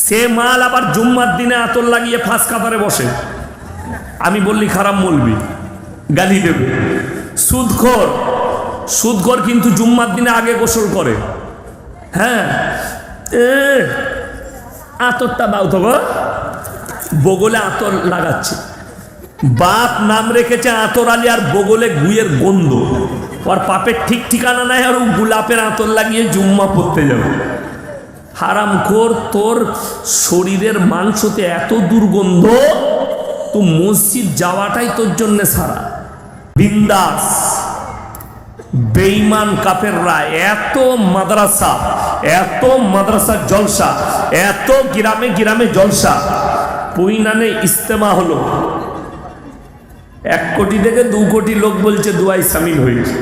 সে মাল আবার জুম্মার দিনে আতর লাগিয়ে ফাঁস কাতারে বসে। আমি বললি খারাপ বলবি, গালি দেবে। সুদখোর, সুদখোর কিন্তু জুম্মার দিনে আগে গোসল করে। হ্যাঁ, আতরটা দাও তো, বগলে আতর লাগাচ্ছে। বাপ নাম রেখেছে আতর আলী, আর বগলে গুয়ের গন্ধ। ওর পাপের ঠিক ঠিকানা নাই, আর ও গোলাপের আতর লাগিয়ে জুম্মা পড়তে যাবে। হারামখোর, তোর শরীরের মাংসতে এত দুর্গন্ধ, তো মসজিদ যাওয়াটাই তোর জন্য সারা। বিন্দাস বেঈমান কাফেররা এত মাদ্রাসার জলসা, এত গ্রামে গ্রামে জলসা। পুইনানে ইস্তেমা হলো, 1 কোটি থেকে 2 কোটি লোক বলছে দুয়ায় সামিল হয়েছে।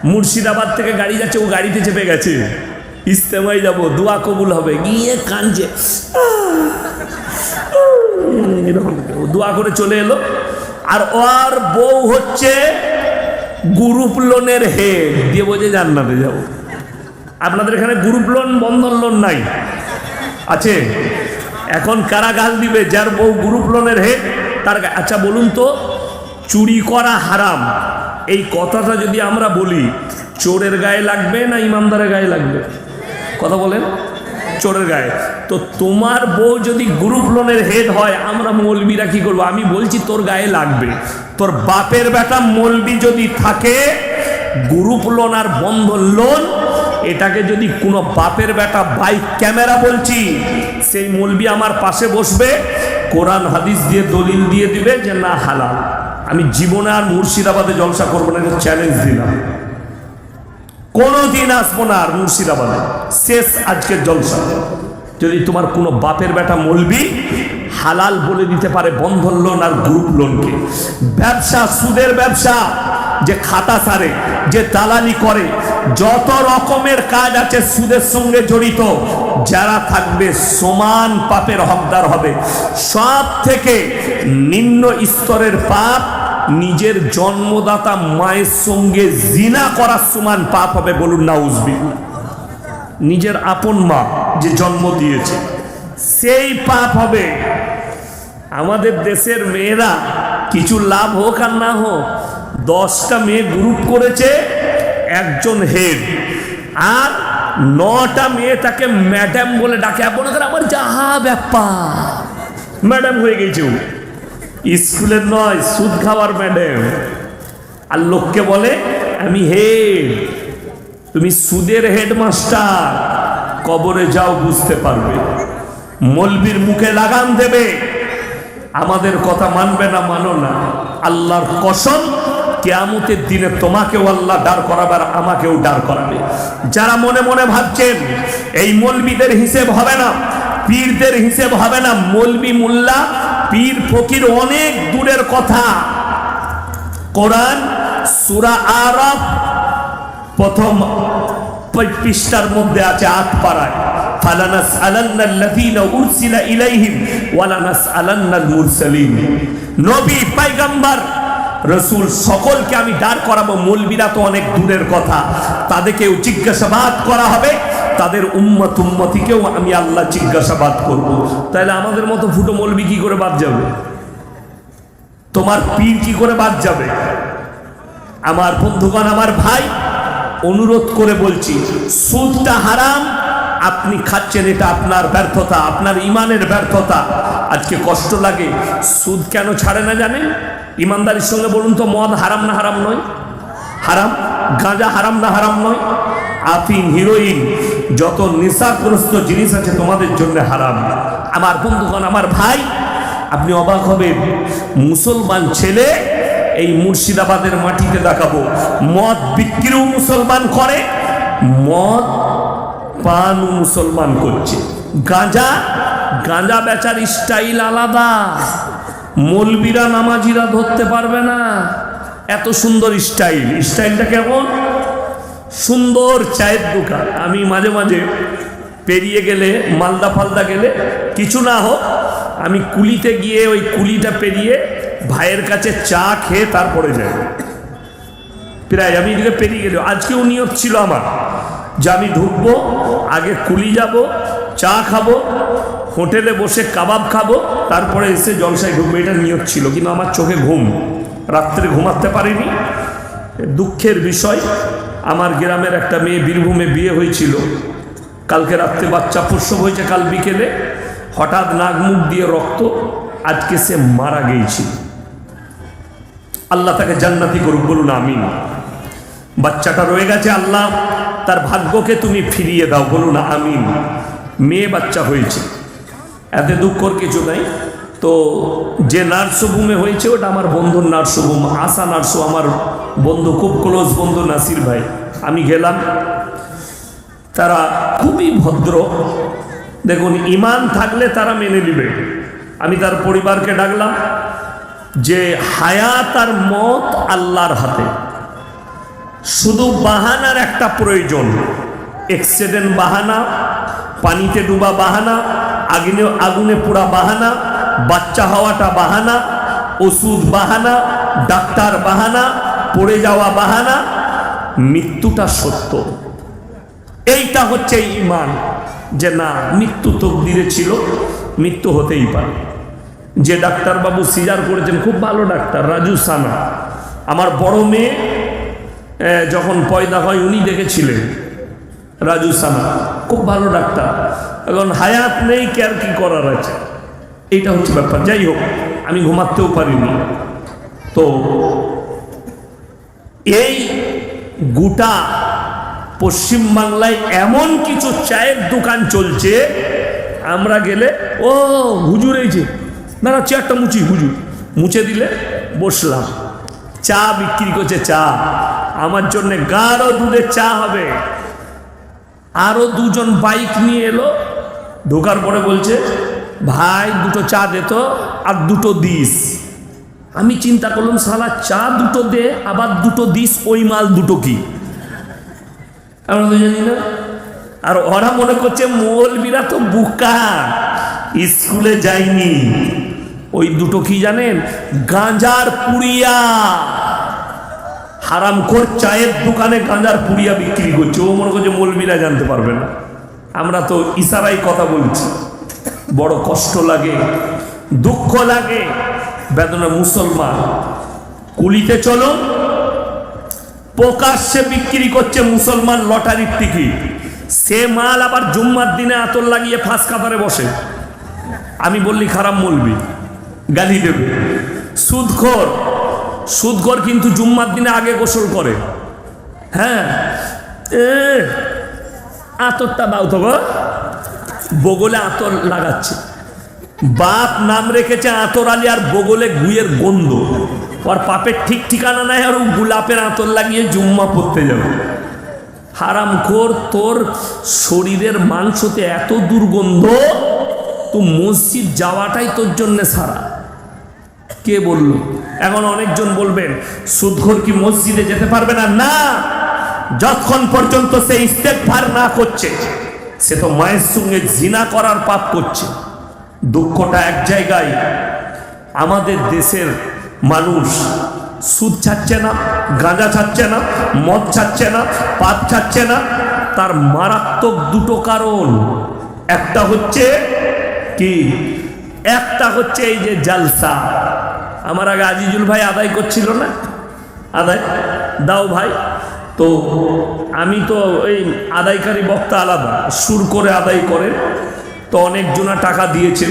মুর্শিদাবাদ থেকে গাড়ি যাচ্ছে, ও গাড়িতে চেপে গেছে, ইস্তেমায় যাব, দোয়া কবুল হবে, গিয়ে কাঁদছে, দোয়া করে চলে এলো। আর ওর বউ হচ্ছে গ্রুপ লোনের হেড, দিয়ে বোঝে জান্নাতে যাবো। আপনাদের এখানে গ্রুপ লোন, বন্ধন লোন নাই? আছে? এখন কারা গাল দিবে? যার বউ গ্রুপ লোনের হেড তার। আচ্ছা বলুন তো, চুরি করা হারাম, এই কথাটা যদি আমরা বলি, চোরের গায়ে লাগবে না ইমানদারের গায়ে লাগবে? কথা বলেন। চোরের গায়ে। তো তোমার বউ যদি গ্রুপ লোনের হেড হয়, আমরা মৌলবীরা কি করবো? আমি বলছি তোর গায়ে লাগবে। তোর বাপের বেটা মৌলবী যদি থাকে, গ্রুপ লোন আর বন্ধন লোন, এটাকে যদি কোনো বাপের বেটা বাইক ক্যামেরা, বলছি সেই মৌলবী আমার পাশে বসবে, কোরআন হাদিস দিয়ে দলিল দিয়ে দিবে যে না হালাল, আমি জীবনে আর মুর্শিদাবাদে জলসা করবো না, চ্যালেঞ্জ দিলাম। কোনোদিন আসবো না আর মুর্শিদাবাদে, শেষ আজকের জলসা। যদি তোমার কোনো বাপের বেটা মৌলবী হালাল বলে দিতে পারে বন্ধন লোন আর গ্রুপ লোনকে। ব্যবসা, সুদের ব্যবসা, যে খাতা সারে, যে দালালি করে, যত রকমের কাজ আছে সুদের সঙ্গে জড়িত, যারা থাকবে সমান পাপের হকদার হবে। সব থেকে নিম্ন স্তরের পাপ নিজের জন্মদাতা মায়ের সঙ্গে জিনা করার সমান পাপ হবে। বলুন নাউজুবিল্লাহ। নিজের আপন মা যে জন্ম দিয়েছে, সেই পাপ হবে। আমাদের দেশের মেয়েরা, কিছু লাভ হোক আর না হোক, 10টা মেয়ে গ্রুপ করেছে, একজন হেড, আর 9টা মেয়ে তাকে ম্যাডাম বলে ডাকে। আপনাদের আমার যাহা ব্যাপার, ম্যাডাম হয়ে গেছে ও, স্কুলের নয়, সুদ খাওয়ার ম্যাডাম। আর লোককে বলে আমি হেড। তুমি সুদের হেডমাস্টার, কবরে যাও বুঝতে পারবে। মৌলবীর মুখে লাগাম দেবে, আমাদের কথা মানবে না, মানো না। আল্লাহর কসম, কিয়ামতের দিনে তোমাকেও আল্লাহ দাঁড় করাবে আর আমাকেও দাঁড় করাবে। যারা মনে মনে ভাবছেন এই মৌলবীদের হিসেব হবে না, পীরদের হিসেব হবে না, মৌলবী মোল্লা পীর ফকির অনেক দূরের কথা। কোরআন সূরা আরাফ প্রথম পৃষ্ঠার মধ্যে আছে, 8 পারায়, ফালানাসআলান্নাল্লাযীনা উরসিলা ইলাইহিম ওয়ালানাসআলান্নাল মুরসালিন। নবী, পয়গম্বর, রাসূল সকলকে আমি দাঁড় করাবো। মৌলবীরা তো অনেক দূরের কথা, তাদেরকেও জিজ্ঞাসাবাদ করা হবে, তাদের উম্মতিকেও আমি আল্লাহ জিজ্ঞাসাবাদ করব। তাহলে আমাদের মতো ফুটো মৌলবী কি করে বাদ যাবে? তোমার পীর কি করে বাদ যাবে? আমার বন্ধুগণ, আমার ভাই, অনুরোধ করে বলছি, সুদটা হারাম, আপনি খাচ্ছেন, এটা আপনার ব্যর্থতা, আপনার ইমানের ব্যর্থতা। আজকে কষ্ট লাগে, সুদ কেন ছাড়ে না জানেন? ইমানদারির সঙ্গে বলুন তো, মদ হারাম না হারাম নয়? হারাম। গাঁজা হারাম না হারাম নয়? আফিম, হিরোইন, যত নেশাগ্রস্ত জিনিস আছে তোমাদের জন্য হারাম। আমার বন্ধুগণ, আমার ভাই, আপনি অবাক হবেন, মুসলমান ছেলে এই মুর্শিদাবাদের মাটিতে দেখাবো, মদ বিক্রিও মুসলমান করে, মদ পান মুসলমান করছে। গাঁজা বেচার স্টাইল আলাদা, মৌলবীরা নামাজিরা ধরতে পারবে না, এত সুন্দর স্টাইলটা কেমন সুন্দর। চায়ের দোকান, আমি মাঝে মাঝে পেরিয়ে গেলে, মালদা ফালদা গেলে, কিছু না হোক, আমি কুলিতে গিয়ে ওই কুলিটা পেরিয়ে ভাইয়ের কাছে চা খেয়ে তারপরে যাই। প্রায় আমি এদিকে পেরিয়ে গেল, আজকেও নিয়ত ছিল আমার যে আমি ঢুকবো, আগে কুলি যাব, চা খাবো, হোটেলে বসে কাবাব খাবো, তারপরে এসে জলসায় ঢুকবো, এটা নিয়ত ছিল। কিন্তু আমার চোখে ঘুম, রাত্রে ঘুমাতে পারিনি। দুঃখের বিষয়, আমার গ্রামের একটা মেয়ে বীরভূমে বিয়ে হয়েছিল, কালকে রাত্রে বাচ্চা প্রসব হয়েছে, কাল বিকেলে হঠাৎ নাক মুখ দিয়ে রক্ত, আজকে সে মারা গিয়েছিল। আল্লাহ তাকে জান্নাতি করুক, বলুন আমিন। বাচ্চাটা রয়ে গেছে, আল্লাহ তার ভাগ্যকে তুমি ফিরিয়ে দাও, বলুন আমিন। মেয়ে বাচ্চা হয়েছে, এতে দুঃখর কিছু নাই। তো যে নার্সিংহোমে হয়েছে ওটা আমার বন্ধুর নার্সিংহোম, আশা নার্সো, আমার বন্ধু, খুব ক্লোজ বন্ধু নাসির ভাই। আমি গেলাম, তারা খুবই ভদ্র। দেখুন, ইমান থাকলে তারা মেনে নেবে। আমি তার পরিবারকে ডাকলাম যে হায়াত আর মত আল্লাহর হাতে, শুধু বাহানার একটা প্রয়োজন, অ্যাক্সিডেন্ট বাহানা, পানিতে ডুবা বাহানা, আগুনে পোড়া বাহানা, বাচ্চা হওয়াটা বাহানা, ওষুধ বাহানা, ডাক্তার বাহানা, পড়ে যাওয়া বাহানা, মৃত্যুটা সত্য। এইটা হচ্ছে ঈমান, যে না, মৃত্যু তকদিরে ছিল, মৃত্যু হতেই পারে। যে ডাক্তারবাবু সিজার করেছেন, খুব ভালো ডাক্তার, রাজু সানা, আমার বড় মেয়ে যখন পয়দা হয় উনি দেখেছিলেন, রাজু সানা, খুব ভালো ডাক্তার। এখন হায়াত নেই, কে আর কি করার আছে, এইটা হচ্ছে ব্যাপার। যাই হোক, আমি ঘুমাতেও পারিনি। তো এই গোটা পশ্চিমবাংলায় এমন কিছু চায়ের দোকান চলছে, আমরা গেলে ও হুজুর এই যে, না না চেয়ারটা মুছি, হুজুর মুছে দিলে বসলাম। চা বিক্রি করছে, চা আমার জন্য গাঢ় দুধের চা হবে। আরো দুজন বাইক নিয়ে এলো, ঢোকার পরে বলছে ভাই দুটো চা দে তো, আর দুটো দিস। আমি চিন্তা করলাম, শালা চা দুটো দে আবার দুটো দিস, ওই মাল দুটো কি আমরা তো জানি না। আর ওরা মনে করছে মৌলবীরা তো বুকা, স্কুলে যায়নি। ওই দুটো কি জানেন? গাঁজার পুড়িয়া। হারামখোর চায়ের দোকানে গাঁজার পুড়িয়া বিক্রি করছে, ও মনে করছে মৌলবীরা জানতে পারবে না। আমরা তো ইশারায় কথা বলছি। বড় কষ্ট লাগে, দুঃখ লাগে, বেদনা। মুসলমান কুলিতে চলো, প্রকাশ্যে বিক্রি করছে মুসলমান লটারির টিকিট। সে মাল আবার জুম্মার দিনে আতর লাগিয়ে ফাঁস কাতারে বসে। আমি বললি খারাপ মৌলবি, গালি দেবে। সুদখোর, সুদখোর কিন্তু জুম্মার দিনে আগে গোসল করে। হ্যাঁ, আতরটা দাও তো, বগলে আতর লাগাচ্ছে। বাপ নাম রেখেছে আতর আলী, আর বগলে গুয়ের গন্ধ। ওর পাপের ঠিক ঠিকানা নাই, আর গোলাপের আতর লাগিয়ে জুম্মা পড়তে যাবে। হারামখোর, তোর শরীরের মাংসতে এত দুর্গন্ধ, তো মসজিদ যাওয়াটাই তোর জন্য সারা। কে বলল? এখন অনেকজন বলবেন সুদখোর কি মসজিদে যেতে পারবে না? না, যতক্ষণ পর্যন্ত সে ইস্তেগফার না করছে, সে তো মায়ের সঙ্গে জিনা করার পাপ করছে। দুঃখটা এক জায়গায়, আমাদের দেশের মানুষ সুদ ছাড়ছে না, গাঁজা ছাড়ছে না, মদ ছাড়ছে না, পাপ ছাড়ছে না। তার মারাত্মক দুটো কারণ। একটা হচ্ছে কি? একটা হচ্ছে এই যে জালসা। আমার আগে আজিজুল ভাই আদায় করছিল না, আদায় দাও ভাই। তো আমি তো এই আদায়কারী বক্তা আলাদা, সুর করে আদায় করে, তো অনেকজনা টাকা দিয়েছে।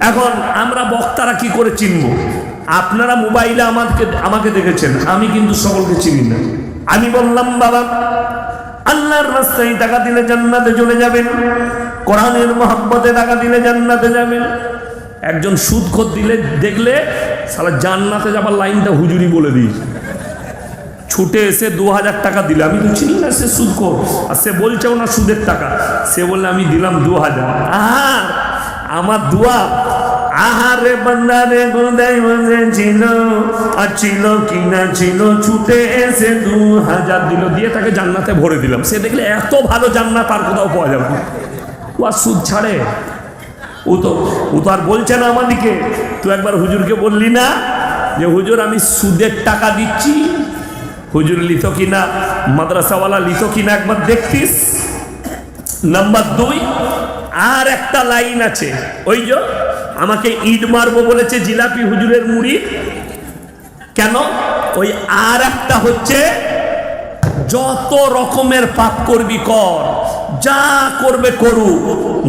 এখন আমরা বক্তারা কি করে চিনব? আপনারা মোবাইলে আমাকে দেখেছেন, আমি কিন্তু সকলকে চিনি না। আমি বললাম বাবা, আল্লাহর রাস্তায় টাকা দিলে জান্নাতে চলে যাবেন, কোরআনের মহব্বতে টাকা দিলে জান্নাতে যাবেন। একজন সুদখোর দিলে দেখলে সারা জান্নাতে যাবার লাইনটা হুজুরি বলে দিয়েছে। ছুটে এসে 2000 টাকা দিলে, আমি তো চিনি না সে সুদখোর, আর সে বলছেও না সুদের টাকা। সে বললে আমি দিলাম 2000। আহা, আমার দোয়া, আহারে বান্দারে গোদাই ছিল, আর ছিল কিনা ছিল, ছুটে এসে 2000 দিল, দিয়ে তাকে জান্নাতে ভরে দিলাম। সে দেখলে এত ভালো জান্নাত আর কোথাও পাওয়া যাবে না। ও আর সুদ ছাড়ে? ও তো আর বলছে না আমাদিকে। তুই একবার হুজুরকে বললি না যে হুজুর আমি সুদের টাকা দিচ্ছি, হুজুর লিত কিনা, মাদ্রাসাওয়ালা লিত কিনা একবার দেখতিস। নাম্বার 2, আর একটা লাইন আছে, ওই যে আমাকে ইট মারবো বলেছে জিলাপি হুজুরের মুড়ি, কেন? ওই আর একটা হচ্ছে যত রকমের পাপ করবি কর, যা করবে করু,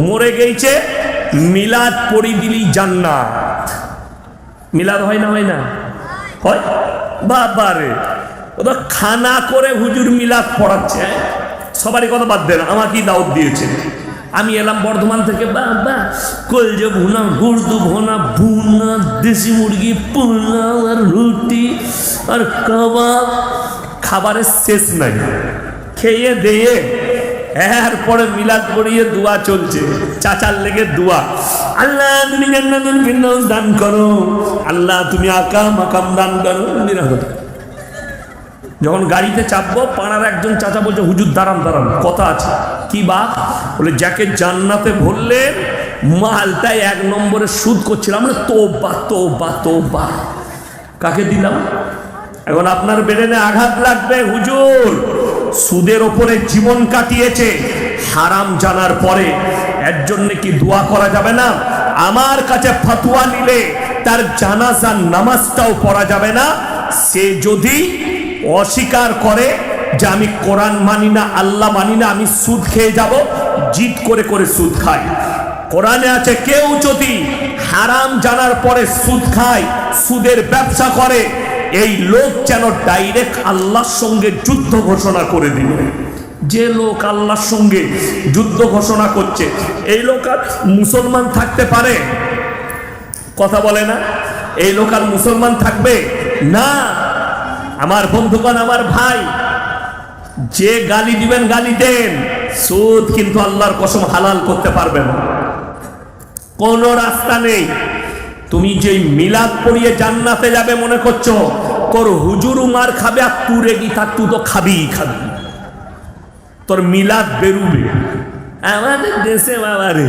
মরে গেছে মিলাদ পড়ি দিলি জান্নাত। মিলাদ হয় না? হয় না? হয়। বাবারে, ওটা খানা করে হুজুর মিলাদ পড়াচ্ছে। সবারই কথা বাদ দেন, আমাকেই দাওয়াত দিয়েছে। আমি এলাম বর্ধমান থেকে, বাবা কলজে ভুনা, গুড়দু ভুনা, ভুনা দেশি মুরগি, পোলাও আর রুটি আর কাবাব, খাবারের শেষ নাই। খেয়ে দিয়ে এরপরে মিলাদ পড়িয়ে দোয়া চলছে, চাচার লেগে দোয়া, আল্লাহ তুমি জান্নাতুল ফিরদাউস দান করো, আল্লাহ তুমি আকাম মাকাম দান করো। যখন গাড়িতে চাপবো, পাড়ার একজন চাচা বলছে, হুজুর দাঁড়ান দাঁড়ান, কথা আছে। কি বা? বলে যাকে জান্নাতে ভরলেন মালটাই 1 নম্বরে সুদ করছিলাম। তোবা তোবা তোবা, কাকে দিলাম? এখন আপনার ব্রেনে আঘাত লাগবে, হুজুর সুদের ওপরে জীবন কাটিয়েছে, হারাম জানার পরে এর জন্য কি দোয়া করা যাবে না? আমার কাছে ফতোয়া নিলে তার জানাজার নামাজটাও পড়া যাবে না। সে যদি অস্বীকার করে যে আমি কোরআন মানি না, আল্লাহ মানি না, আমি সুদ খেয়ে যাব, জিদ করে করে সুদ খাই। কোরআনে আছে কেউ যদি হারাম জানার পরে সুদ খায়, সুদের ব্যবসা করে, এই লোক যেন ডাইরেক্ট আল্লাহর সঙ্গে যুদ্ধ ঘোষণা করে দিল। যে লোক আল্লাহর সঙ্গে যুদ্ধ ঘোষণা করছে, এই লোক আর মুসলমান থাকতে পারে? কথা বলে না? এই লোক আর মুসলমান থাকবে না। আমার বন্ধুগণ, আমার ভাই, যে গালি দিবেন গালি দেন, সুদ কিন্তু আল্লাহর কসম হালাল করতে পারবে না, কোনো রাস্তা নেই। তুমি যে মিলাদ পড়িয়ে জান্নাতে যাবে মনে করছো, তোর হুজুর মার খাবে আর তুই রেগি থাক, তুই তো খাবি খাবি, তোর মিলাদ বেরুবে। আমাদের দেশে বাবারে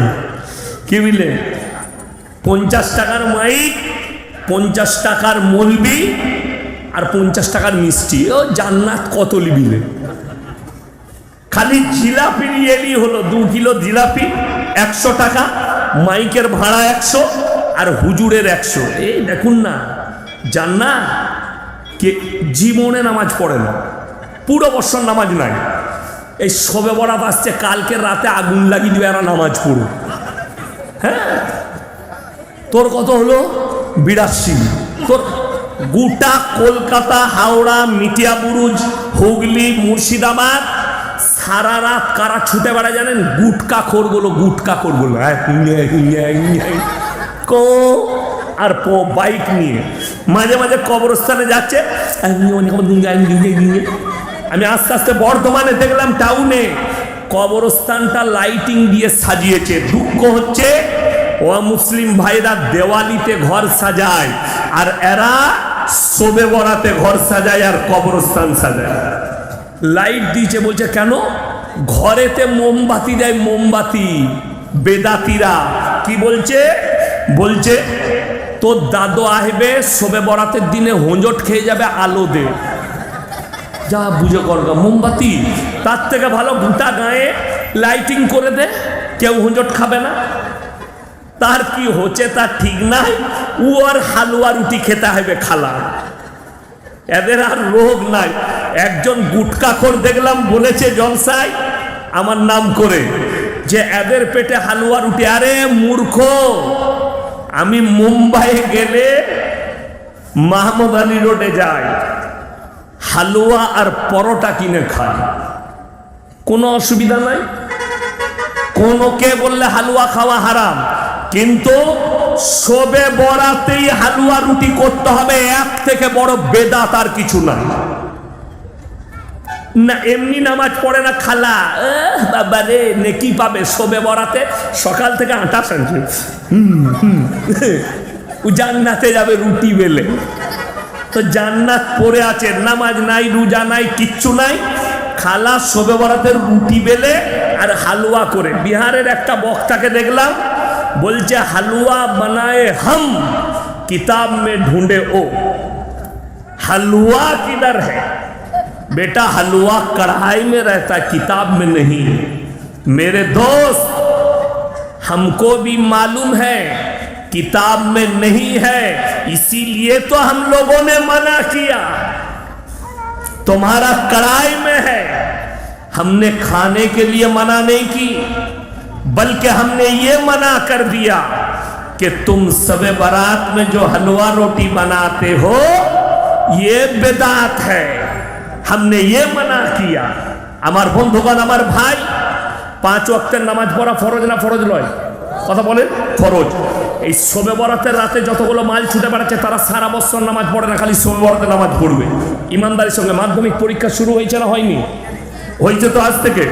কি বুঝলে, 50 টাকার মাইক, 50 টাকার মলবি আর 50 টাকার মিষ্টি, ও জান্নাত কত লিবিলে। খালি জিলাপি নিয়ে এলি হলো, 2 কিলো জিলাপি 100 টাকা, মাইকের ভাড়া 100 আর হুজুরের 100। এই দেখুন না, জান্নাত। কে জীবনে নামাজ পড়ে না, পুরো বছর নামাজ নাই, এই শবে বরাত আসছে, কালকে রাতে আগুন লাগিয়ে দিবে এরা নামাজ পড়ো। হ্যাঁ, তোর কত হলো? 82। তোর গোটা কলকাতা, হাওড়া, মিটিয়াবুরুজ, হুগলি, মুর্শিদাবাদ সারা রাত কারা ছুটে বেড়ায় জানেন? গুটকা খোরগুলো, গুটকা খোরগুলো আর বাইক নিয়ে মাঝে মাঝে কবরস্থানে যাচ্ছে। আমি আস্তে আস্তে বর্ধমানে দেখলাম টাউনে কবরস্থানটা লাইটিং দিয়ে সাজিয়েছে। দুঃখ হচ্ছে ও মুসলিম ভাইরা দেওয়ালিতে ঘর সাজায় আর এরা শবে বরাতে ঘর সাজায় আর কবরস্থান সাজায়। লাইট দিয়েছে, বলছে কেন? ঘরেতে মোমবাতি দেয়, মোমবাতি। বেদাতিরা কি বলছে? বলছে তোর দাদু আসবে শবে বরাতের দিনে, হোঁজট খেয়ে যাবে, আলো দে। যা বুঝে করগা, মোমবাতি তার থেকে ভালো গোটা গায়ে লাইটিং করে দে, কেউ হোঁজট খাবে না। তার কি হচ্ছে তার ঠিক নাই, ও আর হালুয়া রুটি খেতে হবে খালা, এদের আর রোগ নাই। একজন গুটকাখোর দেখলাম বলেছে জলসায় আমার নাম করে যে এদের পেটে হালুয়া রুটি। আরে মূর্খ, আমি মুম্বাই গেলে মাহমুদ আলী রোডে যাই, হালুয়া আর পরোটা কিনে খাই, কোনো অসুবিধা নাই। কোনো কে বললে হালুয়া খাওয়া হারাম, কিন্তু শবে বরাতেই হালুয়া রুটি করতে হবে, এক থেকে বড় বেদাত আর কিছু নাই। না এমনি নামাজ পড়ে না খালা, বাবা রে নেকি পাবে শবে বরাতে, সকাল থেকে আটা সানছে, জান্নাতে যাবে রুটি বেলে। তো জান্নাত পড়ে আছে, নামাজ নাই, রোজা নাই, কিচ্ছু নাই, খালা শবে বরাতের রুটি বেলে আর হালুয়া করে। বিহারের একটা বক্তাকে দেখলাম বলছে হালুয়া বানায়ে হাম, কিতাব মে ঢूंढे ओ, हलवा किधर है बेटा? हलवा कढ़ाई में रहता है, किताब में नहीं। मेरे दोस्त, हमको भी मालूम है किताब में नहीं है, इसीलिए तो हम लोगों ने मना किया। तुम्हारा कड़ाई में है, हमने खाने के लिए मना नहीं की, बल्कि हमने ये मना कर दिया कि तुम सबे बारात में जो हलवा रोटी बनाते हो ये बिदात है, हमने ये मना किया। আমার বন্ধুগণ, আমার ভাই, 5 ওয়াক্তের নামাজ পড়া ফরজ না ফরজ নয়? কথা বলেন, ফরজ। এই শবে বরাতের রাতে যতগুলো মাল ছুটে বেড়াচ্ছে তারা সারা বছর নামাজ পড়ে না, খালি শবে বরাতের নামাজ পড়বে। ইমানদারির সঙ্গে মাধ্যমিক পরীক্ষা শুরু হয়েছে না হয়নি? হয়েছে তো আজ থেকে।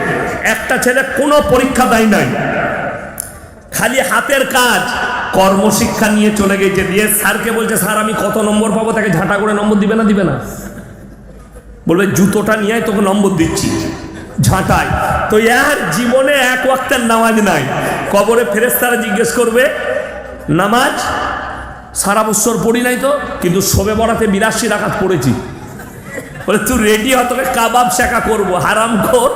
একটা ছেলে কোনো পরীক্ষা দেয় নাই, খালি হাতের কাজ কর্মশিক্ষা নিয়ে চলে গেছে, দিয়ে স্যারকে বলছে স্যার আমি কত নম্বর পাবো, তাকে ঝাঁটা করে নম্বর দিবে না? দিবে না, বলবে জুতোটা নিয়ে তোকে নম্বর দিচ্ছি ঝাঁটায়। তো এর জীবনে 1 ওয়াক্তের নামাজ নাই। কবরে ফেরেশতারা জিজ্ঞেস করবে নামাজ সারা বছর পড়ি নাই তো, কিন্তু শবে বরাতে 82 রাকাত পড়েছি। বলে তুই রেডি হ, তোকে কাবাব শেখা করবো। হারামখোর,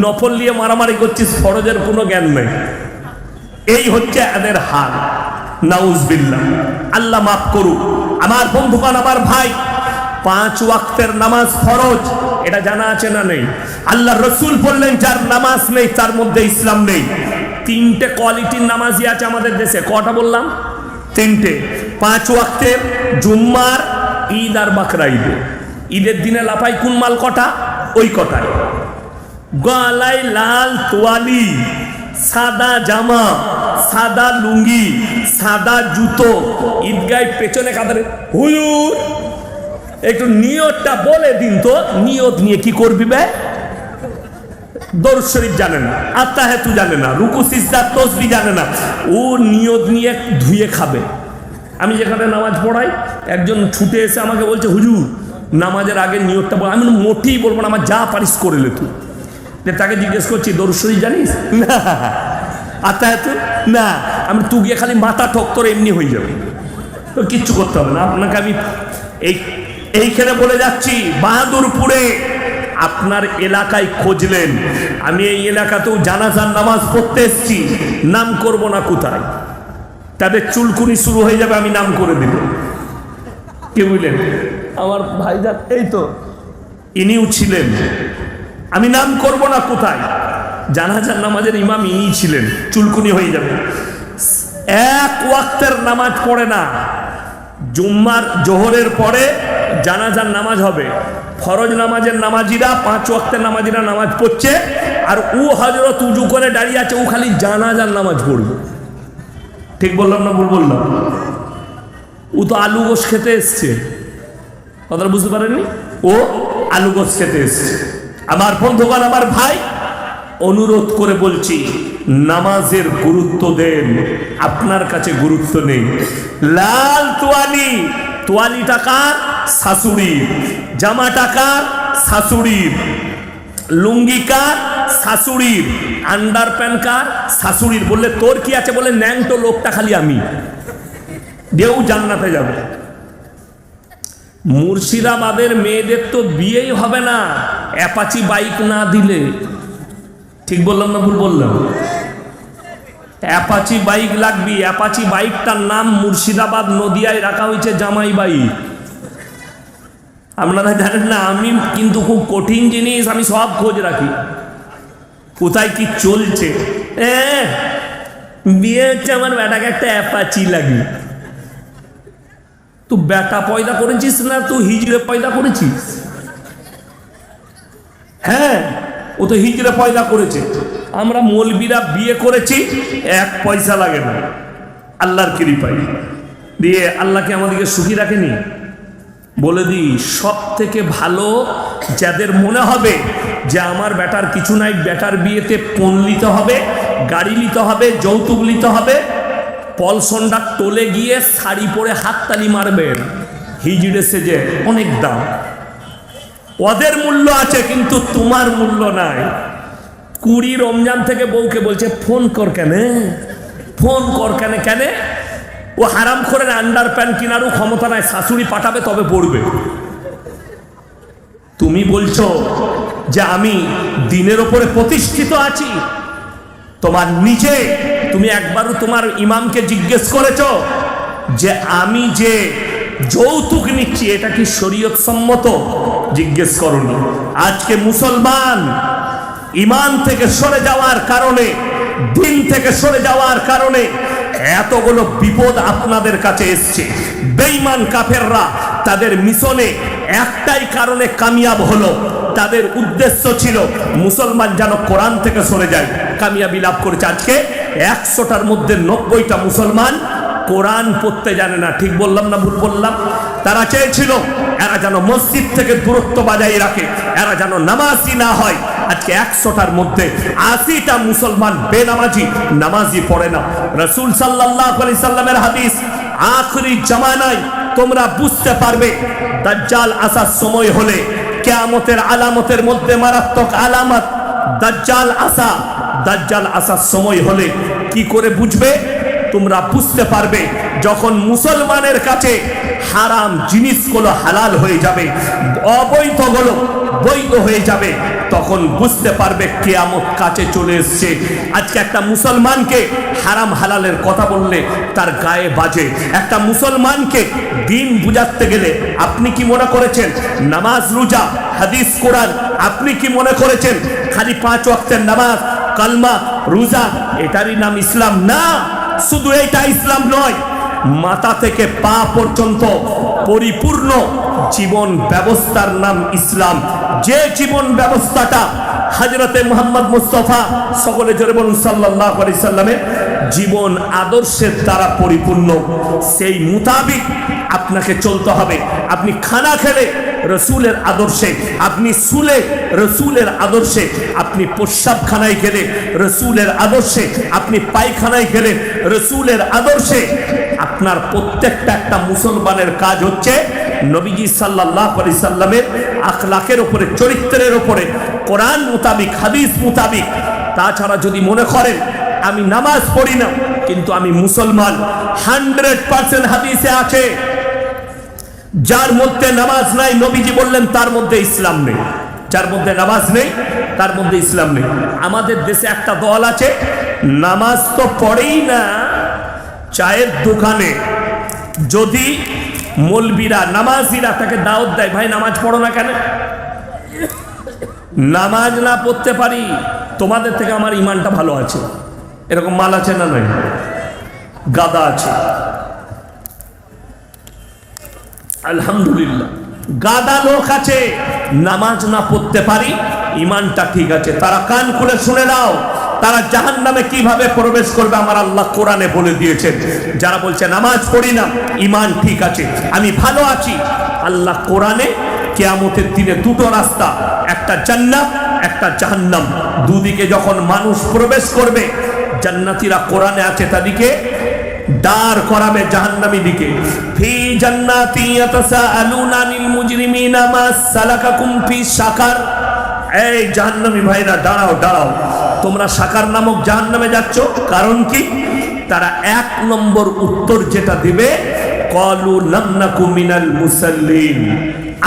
নফল নিয়ে মারামারি করছিস, ফরজের কোনো জ্ঞান নেই। এই হচ্ছে এদের হাল, নাউজুবিল্লাহ। আল্লাহ মাফ করুক। আমার বন্ধুগণ, আমার ভাই, 5 ওয়াক্তের নামাজ ফরজ, এটা জানা আছে না নেই? আল্লাহ রসুল বললেন যার নামাজ নেই তার মধ্যে ইসলাম নেই। 3টে কোয়ালিটির নামাজি আছে আমাদের দেশে। কটা বললাম? 3টে। 5 ওয়াক্তের, জুম্মার, ঈদ আর বাকরা ঈদে। ঈদের দিনে লাফাই কোন মাল কটা? ওই কটায়। গলায় লাল তোয়ালি, সাদা জামা, সাদা লুঙ্গি, সাদা জুতো, ঈদগায় পেছনে কাঁধে হুজুর একটু নিয়তটা বলে দিন তো। নিয়ত নিয়ে কি করবি বে? দরুদ শরীফ জানে না, আত্তাহিয়াতু জানে না, রুকু সিজদা তাসবিহ জানে না, ও নিয়ত নিয়ে ধুয়ে খাবে। আমি যেখানে নামাজ পড়াই, একজন ছুটে এসে আমাকে বলছে হুজুর নামাজের আগে নিয়তটা বল। আমি মোটেই বলবো না, আমার যা পারিস করে লে তুই। তাকে জিজ্ঞেস করছি দরুদ শরীফ জানিস? না। আত্তাহিয়াতু না। আমি তুই গিয়ে খালি মাথা ঠক তোর এমনি হয়ে যাবে, তো কিচ্ছু করতে হবে না আপনাকে। আমি এইখানে বলে যাচ্ছি, বাহাদুরপুরে আপনার এলাকায় খুঁজলেন, আমি এই এলাকাতেও জানাজার নামাজ পড়তে এসেছি, নাম করব না কোথায়, তাদের চুলকুনি শুরু হয়ে যাবে, আমি নাম করে দিব। কে বুঝলেন? আমার ভাইজান এই তো ইনিও ছিলেন, আমি নাম করব না কোথায়, জানাজার নামাজের ইমাম ইনি ছিলেন, চুলকুনি হয়ে যাবে। 1 ওয়াক্তের নামাজ পড়ে না। জুম্মার জোহরের পরে জানাজার নামাজ হবে, ফরজ নামাজের নামাজিরা 5 ওয়াক্তের নামাজিরা নামাজ পড়ছে, আর ও হযরত উজু করে দাঁড়িয়ে আছে, ও খালি জানাজার নামাজ পড়বে। ঠিক বললাম না ভুল বললাম? ও তো আলু গোশ খেতে এসছে, কথাটা বুঝতে পারেননি? ও আলু গোশ খেতে এসছে। আমার বন্ধুগণ, আমার ভাই, অনুরোধ করে বলছি নামাজের গুরুত্ব দেন, আপনার কাছে গুরুত্ব নেই। লাল তোয়ালি, তোয়ালিটা কার? শাশুড়ির। জামাটা কার? শাশুড়ির। লুঙ্গি কার? শাশুড়ির। আন্ডার প্যান্ট কার? শাশুড়ির। বললে তোর কি আছে? বলে ন্যাংটো লোকটা খালি আমি, দেও জান্নাতে যাবে। মুর্শিদাবাদের মেয়েদের তো বিয়েই হবে না অ্যাপাচি বাইক না দিলে। ঠিক বললাম না ভুল বললাম? অ্যাপাচি বাইক লাগবে। অ্যাপাচি বাইকটার নাম মুর্শিদাবাদ নদিয়ায় রাখা হয়েছে জামাই বাইক। আপনারা জানেন না, আমি কিন্তু খুব কঠিন জিনিস, আমি সব খোঁজ রাখি, কোথায় কি চলছে। বিয়ে হচ্ছে আমার বেটাকে একটা অ্যাপাচি লাগবে। তুই বেটা পয়দা করেছিস না তুই হিজড়ে পয়দা করেছিস? হ্যাঁ, ও তো হিজড়ে পয়দা করেছে। আমরা মৌলবীরা বিয়ে করেছি, 1 পয়সা লাগে না, আল্লাহর কৃপায়। দিয়ে আল্লাহকে আমাদেরকে সুখী রাখেনি। বলে দিই, সব থেকে ভালো যাদের মনে হবে যে আমার বেটার কিছু নাই, বেটার বিয়েতে পণ নিতে হবে, গাড়ি নিতে হবে, যৌতুক নিতে হবে, পলসন্ডা টোলে গিয়ে শাড়ি পরে হাততালি মারবেন, হিজড়ে সেজে, অনেক দাম। ওদের মূল্য আছে কিন্তু তোমার মূল্য নাই। 20 রমজান থেকে বউকে বলছে ফোন কর কেন, ফোন কর কেন কেন? ও হারাম করে আন্ডার প্যান্ট কেনারও ক্ষমতা নাই, শাশুড়ি পাঠাবে তবে পড়বে। তুমি বলছো যে আমি দিনের ওপরে প্রতিষ্ঠিত আছি, তোমার নিজে তুমি একবারও তোমার ইমামকে জিজ্ঞেস করেছো যে আমি যে যৌতুক নিচ্ছি এটা কি শরীয়ত সম্মত? জিজ্ঞেস করনি। আজকে মুসলমান ইমান থেকে সরে যাওয়ার কারণে, দিন থেকে সরে যাওয়ার কারণে এতগুলো বিপদ আপনাদের কাছে এসছে। বেঈমান কাফেররা তাদের মিশনে একটাই কারণে কামিয়াব হলো, তাদের উদ্দেশ্য ছিল মুসলমান যেন কোরআন থেকে সরে যায়। কামিয়াবি লাভ করেছে। আজকে 100টার মধ্যে 90টা মুসলমান কোরআন পড়তে জানে না। ঠিক বললাম না ভুল বললাম? তারা চেয়েছিল এরা যেন মসজিদ থেকে দূরত্ব বজায় রাখে, এরা যেন নামাজি না হয়। আজকে 100টার মধ্যে 80টা মুসলমান বেনামাজি, নামাজি পড়ে না। রাসূল সাল্লাল্লাহু আলাইহি সাল্লামের হাদিস, আখরি জামানায় তোমরা বুঝতে পারবে দাজ্জাল আসার সময় হলে, কিয়ামতের আলামতের মধ্যে মারাত্মক আলামত দাজ্জাল আসার সময় হলে। কি করে বুঝবে? তোমরা বুঝতে পারবে যখন মুসলমানের কাছে হারাম জিনিসগুলো হালাল হয়ে যাবে, অবৈধগুলো বৈধ হয়ে যাবে, তখন বুঝতে পারবে কিয়ামত কাছে চলে এসছে। আজকে একটা মুসলমানকে হারাম হালালের কথা বললে তার গায়ে বাজে। একটা মুসলমানকে দিন বুঝাতে গেলে আপনি কি মনে করেছেন নামাজ, রোজা, হাদিস, কোরআন, আপনি কি মনে করেছেন খালি 5 ওয়াক্তের নামাজ, কালমা, রোজা এটারই নাম ইসলাম? না, শুধু এটা ইসলাম নয়, মাথা থেকে পা পর্যন্ত পরিপূর্ণ জীবন ব্যবস্থার নাম ইসলাম। যে জীবন ব্যবস্থাটা হযরতে মুহাম্মদ মুস্তাফা, সকলে জোরে বলুন সাল্লাল্লাহু আলাইহি সাল্লামের জীবন আদর্শের দ্বারা পরিপূর্ণ, সেই মোতাবিক আপনাকে চলতে হবে। আপনি খানা খেলে রসুলের আদর্শে, আপনি শুলে রসুলের আদর্শে, আপনি প্রস্রাবখানায় গেলে রসুলের আদর্শে, আপনি পায়খানায় গেলে রসুলের আদর্শে। আপনার প্রত্যেকটা একটা মুসলমানের কাজ হচ্ছে নবীজি সাল্লাল্লাহু আলাইহি সাল্লামের আখলাকের উপরে, চরিত্রের উপরে, কোরআন মোতাবিক, হাদিস মোতাবিক। তাছাড়া যদি মনে করেন আমি নামাজ পড়ি না কিন্তু আমি মুসলমান, 100% হাদিসে আছে যার মধ্যে নামাজ নাই, নবীজি বললেন তার মধ্যে ইসলাম নেই। যার মধ্যে নামাজ নেই তার মধ্যে ইসলাম নেই। আমাদের দেশে একটা দল আছে, নামাজ তো পড়েই না, চায়ের দোকানে যদি মৌলবীরা, নামাজিরা তাকে দাওয়াত দেয়, ভাই নামাজ পড়ো না কেন? নামাজ না পড়তে পারি, তোমাদের থেকে আমার ইমানটা ভালো আছে। এরকম মাল আছে না? নয়, গাদা আছে। আলহামদুলিল্লাহ, গাদা লোক আছে, নামাজ না পড়তে পারি, ইমানটা ঠিক আছে। তারা কান খুলে শুনে নাও, তারা জাহান্নামে কিভাবে প্রবেশ করবে আমার আল্লাহ কোরআনে বলে দিয়েছেন। যারা বলছে নামাজ পড়ি না, ইমান ঠিক আছে, আমি ভালো আছি, আল্লাহ কোরআনে কিয়ামতের দিনে দুটো রাস্তা, একটা জান্নাত, একটা জাহান্নাম। দুদিকে যখন মানুষ প্রবেশ করবে, জান্নাতীরা কোরআনে আছে তাদেরকে দাঁড় করাবে জাহান্নামী দিকে। ফি জান্নাতি ইয়াতাসাআলুনা আনিল মুজরিমিনা মা সালাকাকুম ফি সাকার। এই জাহান্নামী ভাইরা দাঁড়াও, দাঁড়াও, তোমরা সাকার নামক জাহান্নামে যাচ্ছ, কারণ কি? তারা 1 নম্বর উত্তর যেটা দিবে, ক্বালু লাম নাকু মিনাল মুসাল্লিন,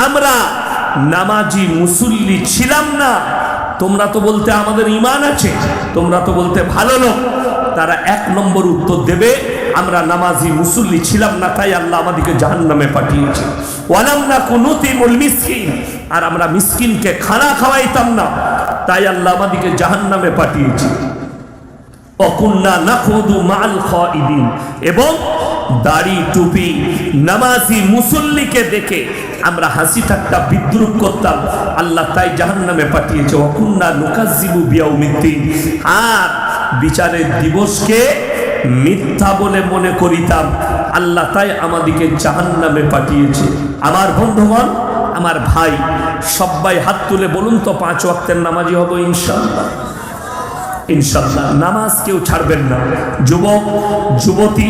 আমরা নামাজি মুসল্লি ছিলাম না। তোমরা তো বলতে আমাদের ঈমান আছে, তোমরা তো বলতে ভালো লোক। তারা 1 নম্বর উত্তর দেবে, আমরা নামাজি মুসল্লি ছিলাম না, তাই আল্লাহ আমাদেরকে জাহান্নামে পাঠিয়েছে। ওয়ালাম নাকু নুতিমুল মিসকিন, আর আমরা মিসকিনকে খানা খাওয়াইতাম না, তাই আল্লাহ আমাদেরকে জাহান্নামে পাঠিয়েছে। অকুন্না নাখুদু মাল খাইদিন, এবং দাড়ি টুপি নামাজি মুসল্লিকে দেখে আমরা হাসি ঠাট্টা বিদ্রুপ করতাম, আল্লাহ তাই জাহান্নামে পাঠিয়েছে। অকুন্না নুকাজ্জিবু বিয়াউমিদ্দিন, আর বিচারের দিবসকে মিথ্যা বলে মনে করিতাম, আল্লাহ তাই আমাদেরকে জাহান্নামে পাঠিয়েছে। আমার বন্ধুগণ, আমার ভাই, সবাই হাত তুলে বলুন তো 5 ওয়াক্তের নামাজি হব ইনশাআল্লাহ। ইনশাআল্লাহ নামাজ কেউ ছাড়বেন না। যুবক, যুবতী,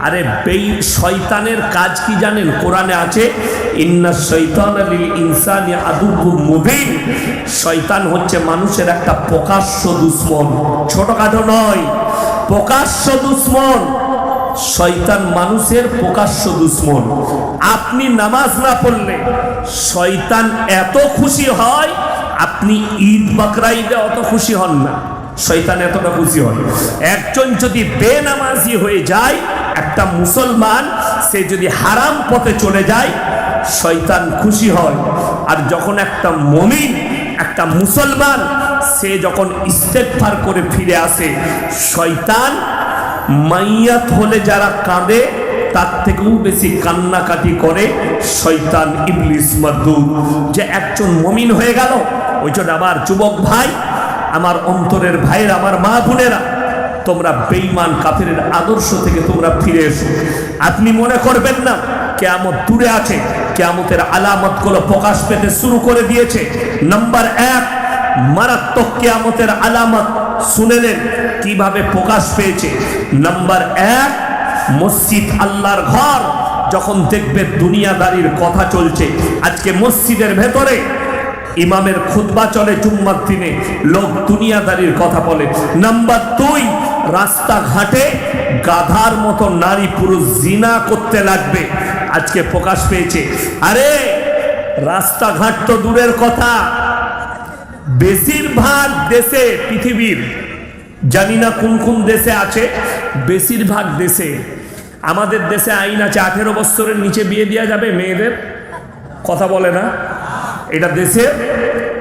আরে শয়তানের কাজ কি জানেন? কোরআনে আছে, ইন্না শাইতানা লিল ইনসানি আদুউম মুবিন। শয়তান হচ্ছে মানুষের একটা প্রকাশ্য দুশমন, ছোটখাটো নয়, প্রকাশ্য দুশমন। শয়তান মানুষের প্রকাশ্য দুশমন। আপনি নামাজ না পড়লে শয়তান এত খুশি হয়, আপনি ঈদ বকরা ঈদে অত খুশি হন না। শয়তান এতটা খুশি হয়। একজন যদি বেনামাজি হয়ে যায়, একটা মুসলমান সে যদি হারাম পথে চলে যায়, শয়তান খুশি হয়। আর যখন একটা মুমিন, একটা মুসলমান সে যখন ইস্তেগফার করে ফিরে আসে, শয়তান মাইয়াত হলে যারা কাঁদে তার থেকেও বেশি কান্নাকাটি করে শয়তান ইবলিস মারদুদ, যে একজন মুমিন হয়ে গেল। ওই জন্য আমার যুবক ভাই, আমার অন্তরের ভাইয়ের, আমার মা বোনেরা, তোমরা বেঈমান কাফেরের আদর্শ থেকে তোমরা ফিরে এসো। আপনি মনে করবেন না কিয়ামত দূরে আছে। কিয়ামতের আলামতগুলো প্রকাশ পেতে শুরু করে দিয়েছে। নাম্বার 1, মারাত্মক কিয়ামতের আলামত শুনেলেন কিভাবে প্রকাশ পেয়েছে। নাম্বার 1, মসজিদ আল্লাহর ঘর যখন দেখবে দুনিয়াদারির কথা চলছে। আজকে মসজিদের ভেতরে ইমামের খুতবা চলে জুম্মার দিনে, লোক দুনিয়াদারির কথা বলে। নাম্বার 2, রাস্তাঘাটে গাধার মতো নারী পুরুষ জিনা করতে লাগবে, আজকে প্রকাশ পেয়েছে। আরে রাস্তাঘাট তো দূরের কথা, বেশিরভাগ দেশে পৃথিবীর, জানি না কোন কোন দেশে আছে, বেশিরভাগ দেশে, আমাদের দেশে আইন আছে 18 বছরের নিচে বিয়ে দেওয়া যাবে মেয়েদের, কথা বলে না, এটা দেশের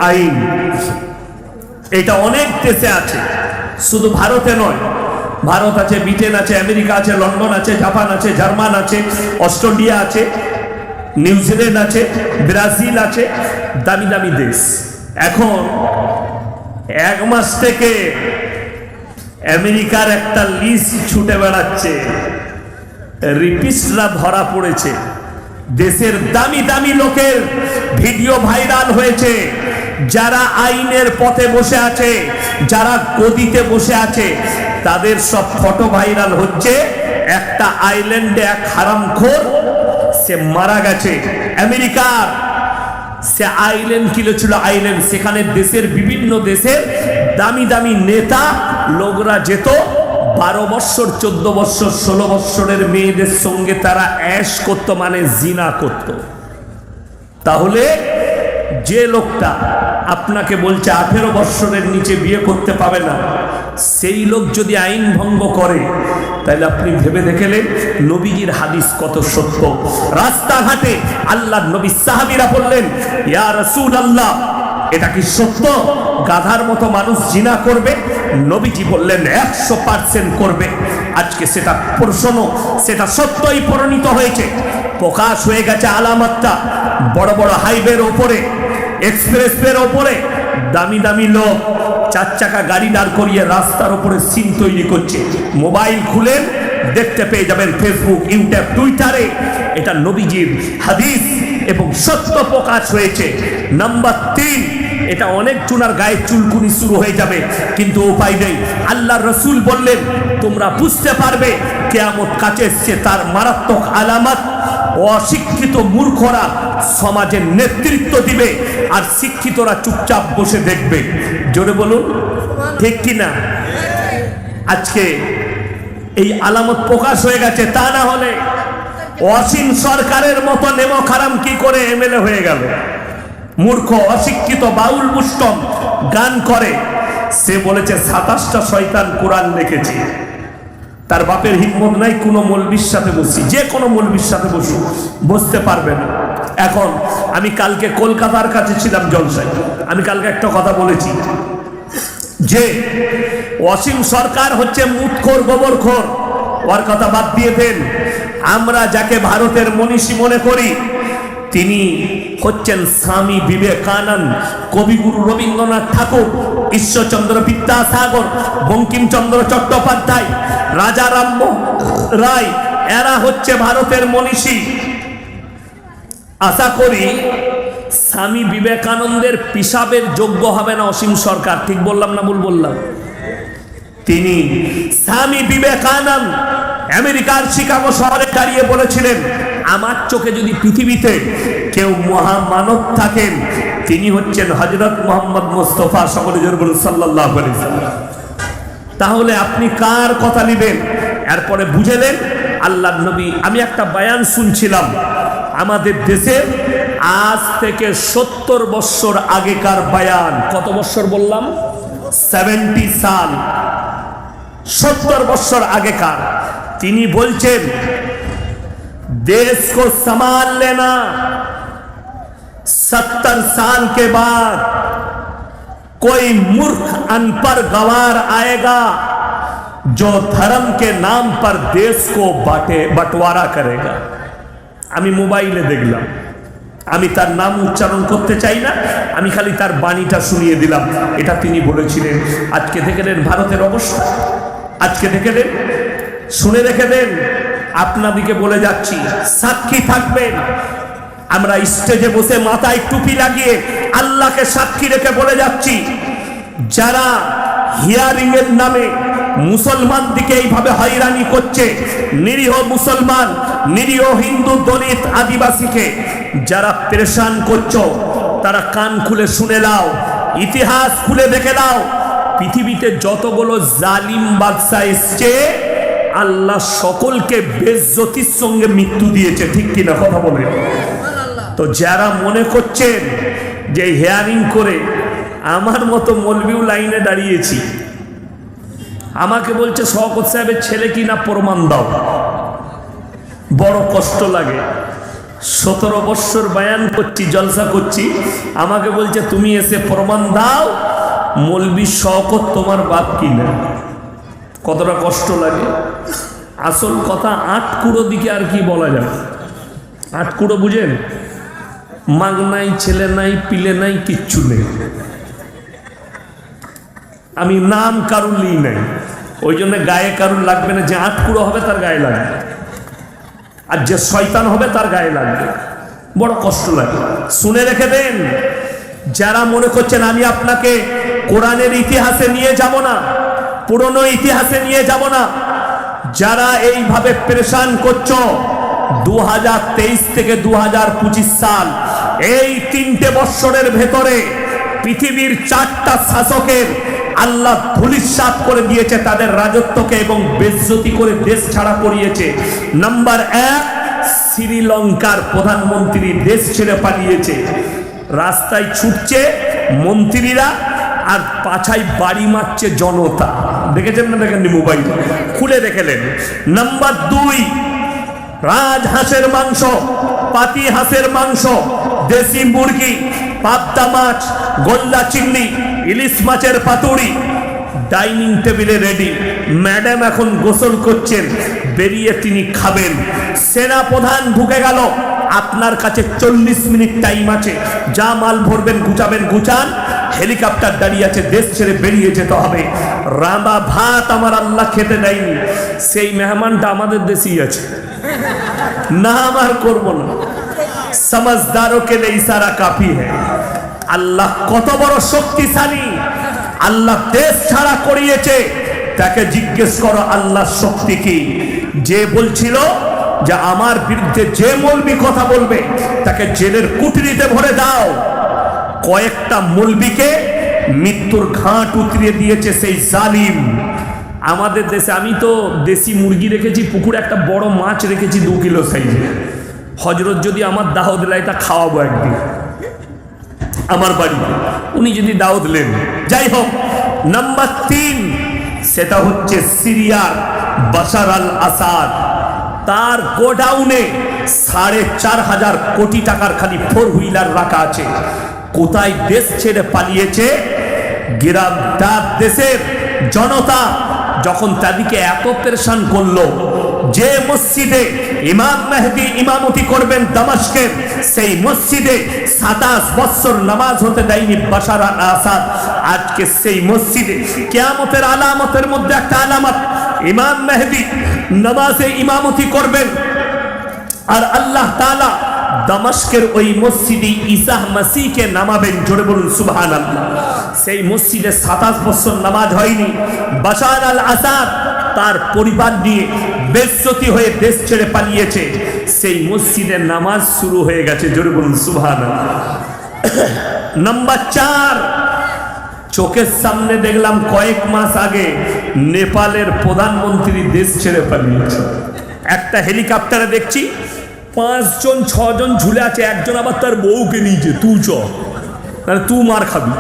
আইন। এটা অনেক দেশে আছে, শুধু ভারতে নয়। ভারত আছে, ব্রিটেন আছে, আমেরিকা আছে, লন্ডন আছে, জাপান আছে, জার্মান আছে, অস্ট্রেলিয়া আছে, নিউজিল্যান্ড আছে, ব্রাজিল আছে, দামি দামি দেশ। এখন 1 মাস থেকে আমেরিকার একটা লিস্ট ছুটে বেড়াচ্ছে, রিপিস্টরা ধরা পড়েছে। দেশের দামি দামি লোকের ভিডিও ভাইরাল হয়েছে, যারা আইনের পথে বসে আছে, যারা গদিতে বসে আছে, তাদের সব ফটো ভাইরাল হচ্ছে। একটা আইল্যান্ডে এক হারামখোর সে মারা গেছে আমেরিকার। সে আইল্যান্ড ছিল আইল্যান্ড, সেখানে দেশের বিভিন্ন দেশের দামি দামি নেতা লোকরা যেত, 12 বছর 14 বছর 16 বছরের মেয়েদের সঙ্গে তারা অ্যাশ করত, মানে জিনা করত। তাহলে যে লোকটা আপনাকে বলছে 18 বছরের নিচে বিয়ে করতে পাবে না, সেই লোক যদি আইন ভঙ্গ করে, তাহলে আপনি ভেবে দেখলেন নবীজির হাদিস কত সত্য। রাস্তাঘাটে আল্লাহর নবী সাহাবীরা বললেন, ইয়া রাসূলুল্লাহ, এটা কি সত্য গাধার মতো মানুষ জিনা করবে? নবীজি বললেন 100% করবে। আজকে সেটা প্রশ্ন, সেটা সত্যই পরিণত হয়েছে, প্রকাশ হয়ে গেছে আলামতটা। বড় বড় হাইওয়ের ওপরে, এক্সপ্রেসওয়ের ওপরে দামি দামি লোক 4 চাকা গাড়ি দাঁড় করিয়ে রাস্তার উপরে সিন তৈরি করছে। মোবাইল খুলেন, দেখতে পেয়ে যাবেন ফেসবুক, ইউটিউব, টুইটারে এটা নবীজির হাদিস এবং সত্য প্রকাশ হয়েছে। নাম্বার 3, এটা অনেক জনের গায়ে চুলকুনি শুরু হয়ে যাবে, কিন্তু উপায় নেই। আল্লাহর রাসূল বললেন, তোমরা বুঝতে পারবে কিয়ামত কাছে এসেছে, তার মারাত্মক আলামত। অশিক্ষিত মূর্খরা সমাজের নেতৃত্ব দিবে, আর শিক্ষিতরা চুপচাপ বসে দেখবে। জোরে বলুন, ঠিক কিনা? আজকে এই আলামত প্রকাশ হয়ে গেছে। তা না হলে অসীম সরকারের মতো নেমো খারাম কি করে এমএলএ হয়ে গেল? মূর্খ, অশিক্ষিত, বাউল মুষ্টম গান করে। সে বলেছে 27টা শয়তান কোরআন লিখেছে। তার বাপের হিম্মত নাই কোনো মৌলবীর সাথে বসি, যে কোনো মৌলবীর সাথে বসতে পারবে না। এখন আমি কালকে কলকাতার কাছে ছিলাম জলসায়, আমি কালকে একটা কথা বলেছি যে অসীম সরকার হচ্ছে মুতখোর, গোবরখোর, ওর কথা বাদ দিয়ে দেন। আমরা যাকে ভারতের মনীষী মনে করি, তিনি হচ্ছেন স্বামী বিবেকানন্দ, কবিগুরু রবীন্দ্রনাথ ঠাকুর, ঈশ্বরচন্দ্র বিদ্যাসাগর, বঙ্কিমচন্দ্র চট্টোপাধ্যায়, রাজা রামমোহন রায়, এরা হচ্ছে ভারতের মনীষী। আশা করি স্বামী বিবেকানন্দের পিসাবের যোগ্য হবে না অসীম সরকার। ঠিক বললাম না ভুল বললাম? তিনি স্বামী বিবেকানন্দ আমেরিকার শিকাগো শহরে দাঁড়িয়ে বলেছিলেন, আমার চোখে যদি পৃথিবীতে কেউ মহামানব থাকেন, তিনি হচ্ছেন হযরত মুহাম্মদ মুস্তাফা সাল্লাল্লাহু আলাইহি ওয়াসাল্লাম। তাহলে আপনি কার কথা নেবেন? এরপরে বুঝলেন আল্লাহর নবী। আমি একটা বয়ান শুনছিলাম, আমাদের দেশে আজ থেকে 70 বছর আগেকার বয়ান। কত বছর বললাম? 70 साल 70 বছর আগেকার। তিনি বলছেন देश को संभाल लेना 70 साल के बाद कोई मूर्ख अनपढ़ गवार आएगा जो धर्म के नाम पर देश को बंटवारा करेगा। আমি মোবাইলে দেখলাম, আমি তার নাম উচ্চারণ করতে চাই না, আমি খালি তার বাণীটা শুনিয়ে দিলাম। এটা তিনি বলেছিলেন। আজকে দেখে নেন ভারতের অবস্থা, আজকে দেখে নেন, শুনে রেখে দেন। আপনাদিকে বলে যাচ্ছি, সাক্ষী থাকবেন। আমরা স্টেজে বসে মাথায় টুপি লাগিয়ে আল্লাহকে সাক্ষী রেখে বলে যাচ্ছি, যারা হিয়ারিং এর নামে মুসলমান দিকে এইভাবে হয়রানি করছে, নিরীহ মুসলমান, নিরীহ হিন্দু, দলিত, আদিবাসীকে যারা পেরেশান করছো, তারা কান খুলে শুনে নাও, ইতিহাস খুলে দেখে নাও। পৃথিবীতে যতগুলো জালিম বাদশা এসছে, আল্লাহ সকলকে বেজ্জতির সঙ্গে মৃত্যু দিয়েছে। ঠিক কিনা কথা বলেন? তো যারা মনে করছেন যে হিয়ারিং করে, আমার মতো মৌলভিও লাইনে দাঁড়িয়েছি, আমাকে বলছে শওকত সাহেবের ছেলে কিনা প্রমাণ দাও। বড় কষ্ট লাগে। 17 বছর বয়ান করছি, জলসা করছি, আমাকে বলছে তুমি এসে প্রমাণ দাও মৌলভী শওকত তোমার বাপ কিনা। কতটা কষ্ট লাগে। আসল কথা, 8 কুড়ো দিকে আর কি বলা যায়। 8 কুড়ো বুঝেন? মাগ নাই, ছেলে নাই, পিলে নাই, কিচ্ছু নেই। আমি নাম কারুর লিই নাই, ওই জন্য গায়ে কারুর লাগবে না। যে 8 কুড়ো হবে তার গায়ে লাগবে, আর যে শয়তান হবে তার গায়ে লাগবে। বড় কষ্ট লাগে। শুনে রেখে দেন, যারা মনে করছেন আমি আপনাকে কোরআনের ইতিহাসে নিয়ে যাব না, পুরনো ইতিহাসে নিয়ে যাব না, যারা এইভাবে পেরেশান করছো, 2023 থেকে 2025 সাল, এই 3টে বৎসরের ভেতরে পৃথিবীর 4টা শাসকের আল্লাহ ধূলিসাৎ করে দিয়েছে তাদের রাজত্বকে এবং বেজ্জতি করে দেশ ছাড়া করিয়েছে। নাম্বার 1, শ্রীলঙ্কার প্রধানমন্ত্রী দেশ ছেড়ে পালিয়েছে। রাস্তায় ছুটছে মন্ত্রীরা, আর পাছায় বাড়ি মারছে জনতা। দেখেছেন না? দেখেননি? মোবাইল খুলে দেখেলেন। নাম্বার 2, রাজহাঁসের মাংস, পাতি হাঁসের মাংস, দেশি মুরগি, পাবদা মাছ, গোল্লা চিংড়ি, ইলিশ মাছের পাতুরি ডাইনিং টেবিলে রেডি। ম্যাডাম এখন গোসল করছেন, বেরিয়ে তিনি খাবেন। সেনা প্রধান ঢুকে গেল, আপনার কাছে 40 মিনিট টাইম আছে, যা মাল ভরবেন গুছাবেন গুছান, হেলিকপ্টার দাঁড়িয়ে আছে, দেশ ছেড়ে বেরিয়ে যেতে হবে। রাঁধা ভাত আমার আল্লাহ খেতে দেয়নি, সেই মেহমানটা আমাদের দেশেই আছে। না, আমার করবো না। समझदारों के लिए इशारा काफी है। আল্লাহ কত বড় শক্তিশালী। আল্লাহ দেশ ছাড়া করিয়েছে, তাকে জিজ্ঞেস করো আল্লাহর শক্তি কি। যে বলছিল যে আমার বিরুদ্ধে যে মৌলবি কথা বলবে তাকে জেলের কুঠরিতে ভরে দাও, কয়েকটা মৌলবিকে মৃত্যুর ঘাট উতরিয়ে দিয়েছে সেই জালিম। আমাদের দেশে আমি তো দেশি মুরগি রেখেছি, পুকুরে একটা বড় মাছ রেখেছি 2 কিলো সাইজে। হজরত যদি আমার দাওয়াত দেয় তা খাওয়াবো একদিন আমার বাড়িতে, উনি যদি দাওয়াত নেন। যাই হোক, নাম্বার 3, সেটা হচ্ছে সিরিয়ার বাশার আল আসাদ। তার গোডাউনে 4.5 কোটি টাকার খালি 4 হুইলার রাখা আছে। কোথায় দেশ ছেড়ে পালিয়েছে? গিরামদার দেশের জনতা যখন তাদেরকে এত পেরেশান করলো, যে মসজিদে ইমাম মেহেদী ইমামতি করবেন দামেস্কের, সেই মসজিদে 27 বছর নামাজ হতে দেয়নি বাশার আল আসাদ। আজকে সেই মসজিদে কিয়ামতের আলামতের মধ্যে একটা আলামত, ইমাম মেহেদী নামাজে ইমামতি করবেন, আর আল্লাহ তাআলা দামেস্কের ওই মসজিদে ঈসা মাসিহকে নামাবেন। জোরে বলুন সুবহানাল্লাহ। সেই মসজিদে 27 বছর নামাজ হয়নি। বাশার আল আসাদ তার পরিবার নিয়ে বেজ্জতি হয়ে দেশ ছেড়ে পালিয়েছে, সেই মসজিদে নামাজ শুরু হয়ে গেছে। জোরে বলুন সুবহানাল্লাহ। নাম্বার 4, চোখের সামনে দেখলাম কয়েক মাস আগে নেপালের প্রধানমন্ত্রী দেশ ছেড়ে পালিয়েছে। একটা হেলিকপ্টারে দেখছি 5 জন 6 জন ঝুলে আছে, একজন আবার তার বউকে নিয়েছে, তুই চ, তুই মার খাবি।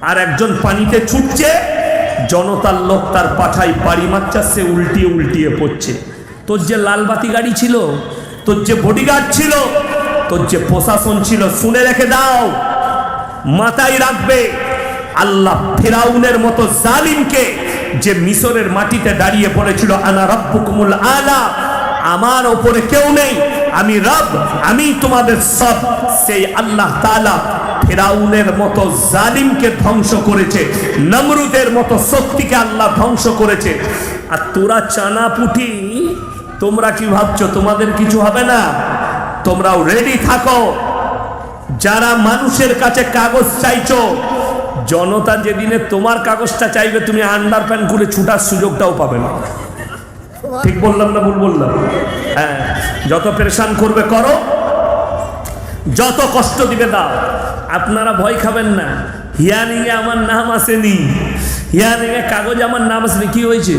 আর একজন পানিতে ছুটছে, জনতার লোক তার পাঠায় বাড়ি মারছে, সে উল্টিয়ে উল্টিয়ে পড়ছে। তোর যে লালবাতি গাড়ি ছিল, তোর যে বডিগার্ড ছিল, তোর যে প্রশাসন ছিল, শুনে রেখে দাও, মাথায় রাখবে, আল্লাহ ফিরাউনের মতো জালিমকে, যে মিশরের মাটিতে দাঁড়িয়ে পড়েছিল আনা রাব্বুকুমুল আলা, আমার ওপরে কেউ নেই, আমি রব, আমি তোমাদের সব, সেই আল্লাহ তাআলা ফিরাউনের মতো জালিমকে ধ্বংস করেছে, নমরুদের মতো শক্তিকে আল্লাহ ধ্বংস করেছে। আর তোরা চানা পুটি, তোমরা কি ভাবছো তোমাদের কিছু হবে না? তোমরাও রেডি থাকো। যারা মানুষের কাছে কাগজ চাইছো, জনতা যেদিনে তোমার কাগজটা চাইবে, তুমি আন্ডার প্যান্ট করে ছুটার সুযোগটাও পাবে না। ঠিক বললাম না ভুল বললাম? হ্যাঁ, যত পেরেশান করবে করো, যত কষ্ট দিবে দাও। আপনারা ভয় খাবেন না। হিয়ারিং এ আমার নাম আসেনি, হিয়ারিং এ কাগজ আমার নাম আসেনি, কি হয়েছে?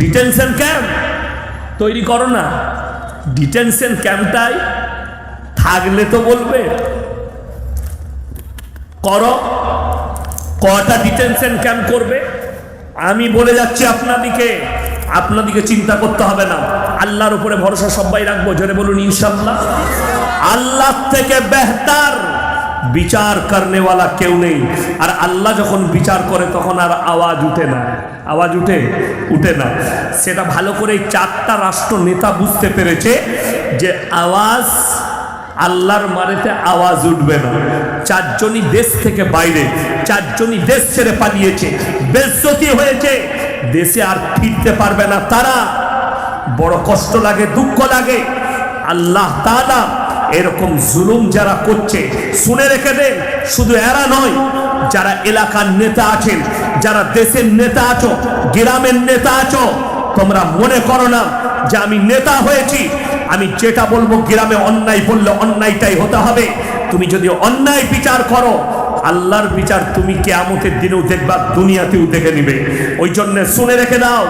ডিটেনশন ক্যাম্প তৈরি করো না। ডিটেনশন ক্যাম্পটাই থাকলে তো বলবে করো। কটা ডিটেনশন ক্যাম্প করবে? আমি বলে যাচ্ছি আপনাদিকে চিন্তা করতে হবে না। আল্লাহর উপরে ভরসা সবাই রাখবো, জোরে বলুন ইনশাআল্লাহ। আল্লাহ থেকে বেহতার বিচার করনেওয়ালা কেউ নেই। আর আল্লাহ যখন বিচার করে তখন আর আওয়াজ উঠে না। আওয়াজ উঠে না। সেটা ভালো করে চারটা রাষ্ট্র নেতা বুঝতে পেরেছে যে আওয়াজ, আল্লাহর মারেতে আওয়াজ উঠবে না। চারজনই দেশ থেকে বাইরে, চারজনই দেশ ছেড়ে পালিয়েছে, বেইজ্জতি হয়েছে, দেশে আর ফিরতে পারবে না তারা। বড় কষ্ট লাগে, দুঃখ লাগে। আল্লাহ তাআলা এরকম জুলুম যারা করছে, শুনে রেখে দেন, শুধু এরা নয়, যারা এলাকার নেতা আছেন, যারা দেশের নেতা আছো, গ্রামের নেতা আছো, তোমরা মনে করো না যে আমি নেতা হয়েছি, আমি যেটা বলবো গ্রামে অন্যায় বললে অন্যায়টাই হতে হবে। তুমি যদি অন্যায় বিচার করো, আল্লাহর বিচার তুমি কিয়ামতের দিনেও দেখবা, দুনিয়াতেও দেখে নিবে। ওই জন্য শুনে রেখে দাও,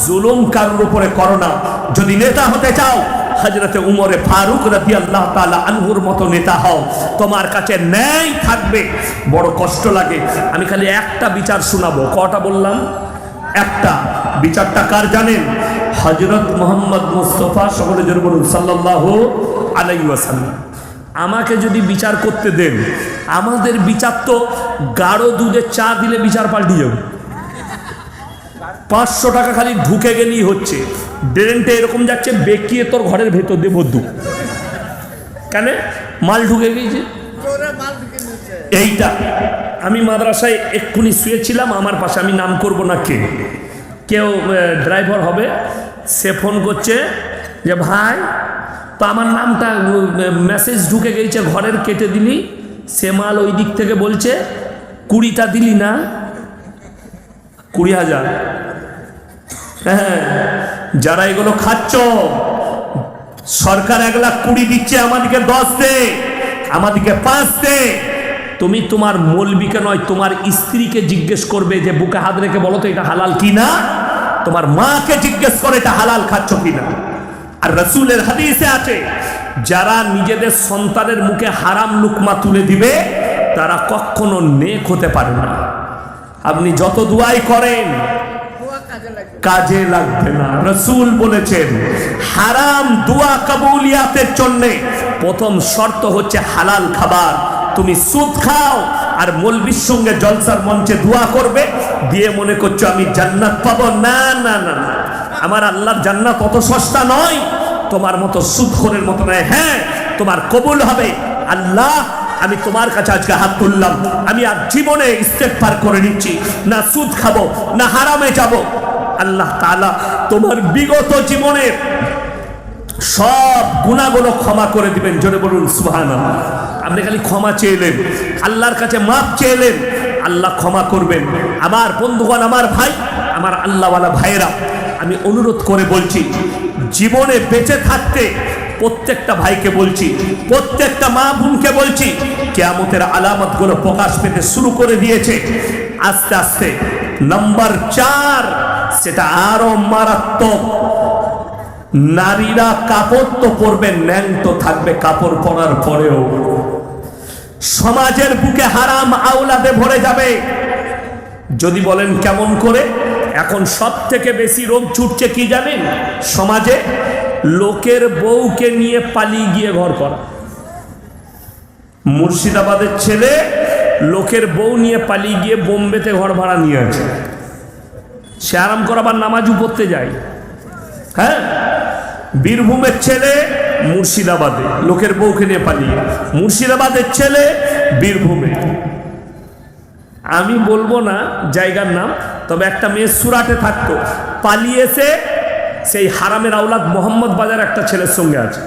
জুলুম কারোর উপরে করো না। যদি নেতা হতে চাও, হযরতে উমরে ফারুক রাদিয়াল্লাহু তাআলা আনহুর মতো নেতা হও, তোমার কাছে ন্যায় থাকবে। বড় কষ্ট লাগে। আমি খালি একটা বিচার শোনাবো। কটা বললাম? একটা। বিচারটা কার জানেন? হযরত মুহাম্মদ মুস্তাফা সকলে জোরে বলুন সাল্লাল্লাহু আলাইহি ওয়াসাল্লাম। আমাকে যদি বিচার করতে দেন, আমাদের বিচার তো গাঢ় দুধে চা দিলে বিচার পাল্টে যাবে। 500 টাকা খালি ঢুকে গেলেই হচ্ছে। ড্রেনটা এরকম যাচ্ছে, বেঁকিয়ে তোর ঘরের ভেতর দিয়ে ভদ্দু। কেন? মাল ঢুকে গেছে। এইটা আমি মাদ্রাসায় এক্ষুনি শুয়েছিলাম, আমার পাশে, আমি নাম করব না কে, কেউ ড্রাইভার হবে, সে ফোন করছে যে ভাই, তো আমার নামটা মেসেজ ঢুকে গেছে ঘরের, কেটে দিলি। সে মাল ওই দিক থেকে বলছে 20টা দিলি না, 20,000। হ্যাঁ, যারা এগুলো খাচ্ছ, সরকার 1,20,000 দিচ্ছে, আমাদেরকে 10 দে, আমাদেরকে 5 দে। তুমি তোমার মৌলবীকে নয়, তোমার স্ত্রীকে জিজ্ঞেস করবে যে বুকে হাত রেখে বলো তো এটা হালাল কিনা। তোমার মাকে জিজ্ঞেস করে এটা হালাল খাচ্ছ কিনা। আর রাসূলের হাদিসে আছে, যারা নিজেদের সন্তানের মুখে হারাম লুকমা তুলে দিবে, তারা কখনো নেক হতে পারে না। আপনি যত দুআই করেন কাজে লাগবে না। রাসূল বলেছেন, হারাম দোয়া কবুলিয়াতের জন্য প্রথম শর্ত হচ্ছে হালাল খাবার। তুমি সুদ খাও আর মৌলবীর সঙ্গে জলসার মঞ্চে দোয়া করবে, দিয়ে মনে করছো আমি জান্নাত পাবো। না না না, আমার আল্লাহর জান্নাত অত সস্তা নয়, তোমার মতো সুদখোরের মতো নয়। হ্যাঁ, তোমার কবুল হবে। আল্লাহ, আমি তোমার কাছে আজকে হাত তুললাম, আমি আর জীবনে ইস্তেগফার করে নিচ্ছি, না সুদ খাবো, না হারামে যাব। আল্লাহ তাআলা তোমার বিগত জীবনের সব গুনাহগুলো ক্ষমা করে দিবেন। জোরে বলুন সুবহানাল্লাহ। আপনি খালি ক্ষমা চেয়েলেন, আল্লাহর কাছে মাফ চেয়েলেন, আল্লাহ ক্ষমা করবেন। আমার বন্ধুগণ, আমার ভাই, আমার আল্লাহওয়ালা ভাইয়েরা, আমি অনুরোধ করে বলছি, জীবনে বেঁচে থাকতে প্রত্যেকটা ভাইকে বলছি, প্রত্যেকটা মা বোনকে বলছি, কিয়ামতের আলামতগুলো প্রকাশ পেতে শুরু করে দিয়েছে আস্তে আস্তে। নাম্বার 4, সেটা আরো মারাত্মক। নারীরা কাপড় তো পরবে, ন্যাংটো থাকবে কাপড় পরার পরেও। সমাজের বুকে হারাম আওলাদে ভরে যাবে। যদি বলেন কেমন করে, এখন সব থেকে বেশি রোগ ছুটছে কি জানেন? সমাজে লোকের বউকে নিয়ে পালিয়ে গিয়ে ঘর করা। মুর্শিদাবাদের ছেলে লোকের বউ নিয়ে পালিয়ে গিয়ে বোম্বেতে ঘর ভাড়া নিয়ে আছে। সে আরাম করাবার নামাজও পড়তে যায়। হ্যাঁ, বীরভূমের ছেলে মুর্শিদাবাদে লোকের বউকে নিয়ে পালিয়ে, মুর্শিদাবাদের ছেলে বীরভূমে। আমি বলবো না জায়গার নাম, তবে একটা মেয়ে সুরাটে থাকতো, পালিয়েছে, সেই হারামের আওলাদ মোহাম্মদ বাজার একটা ছেলের সঙ্গে আছে।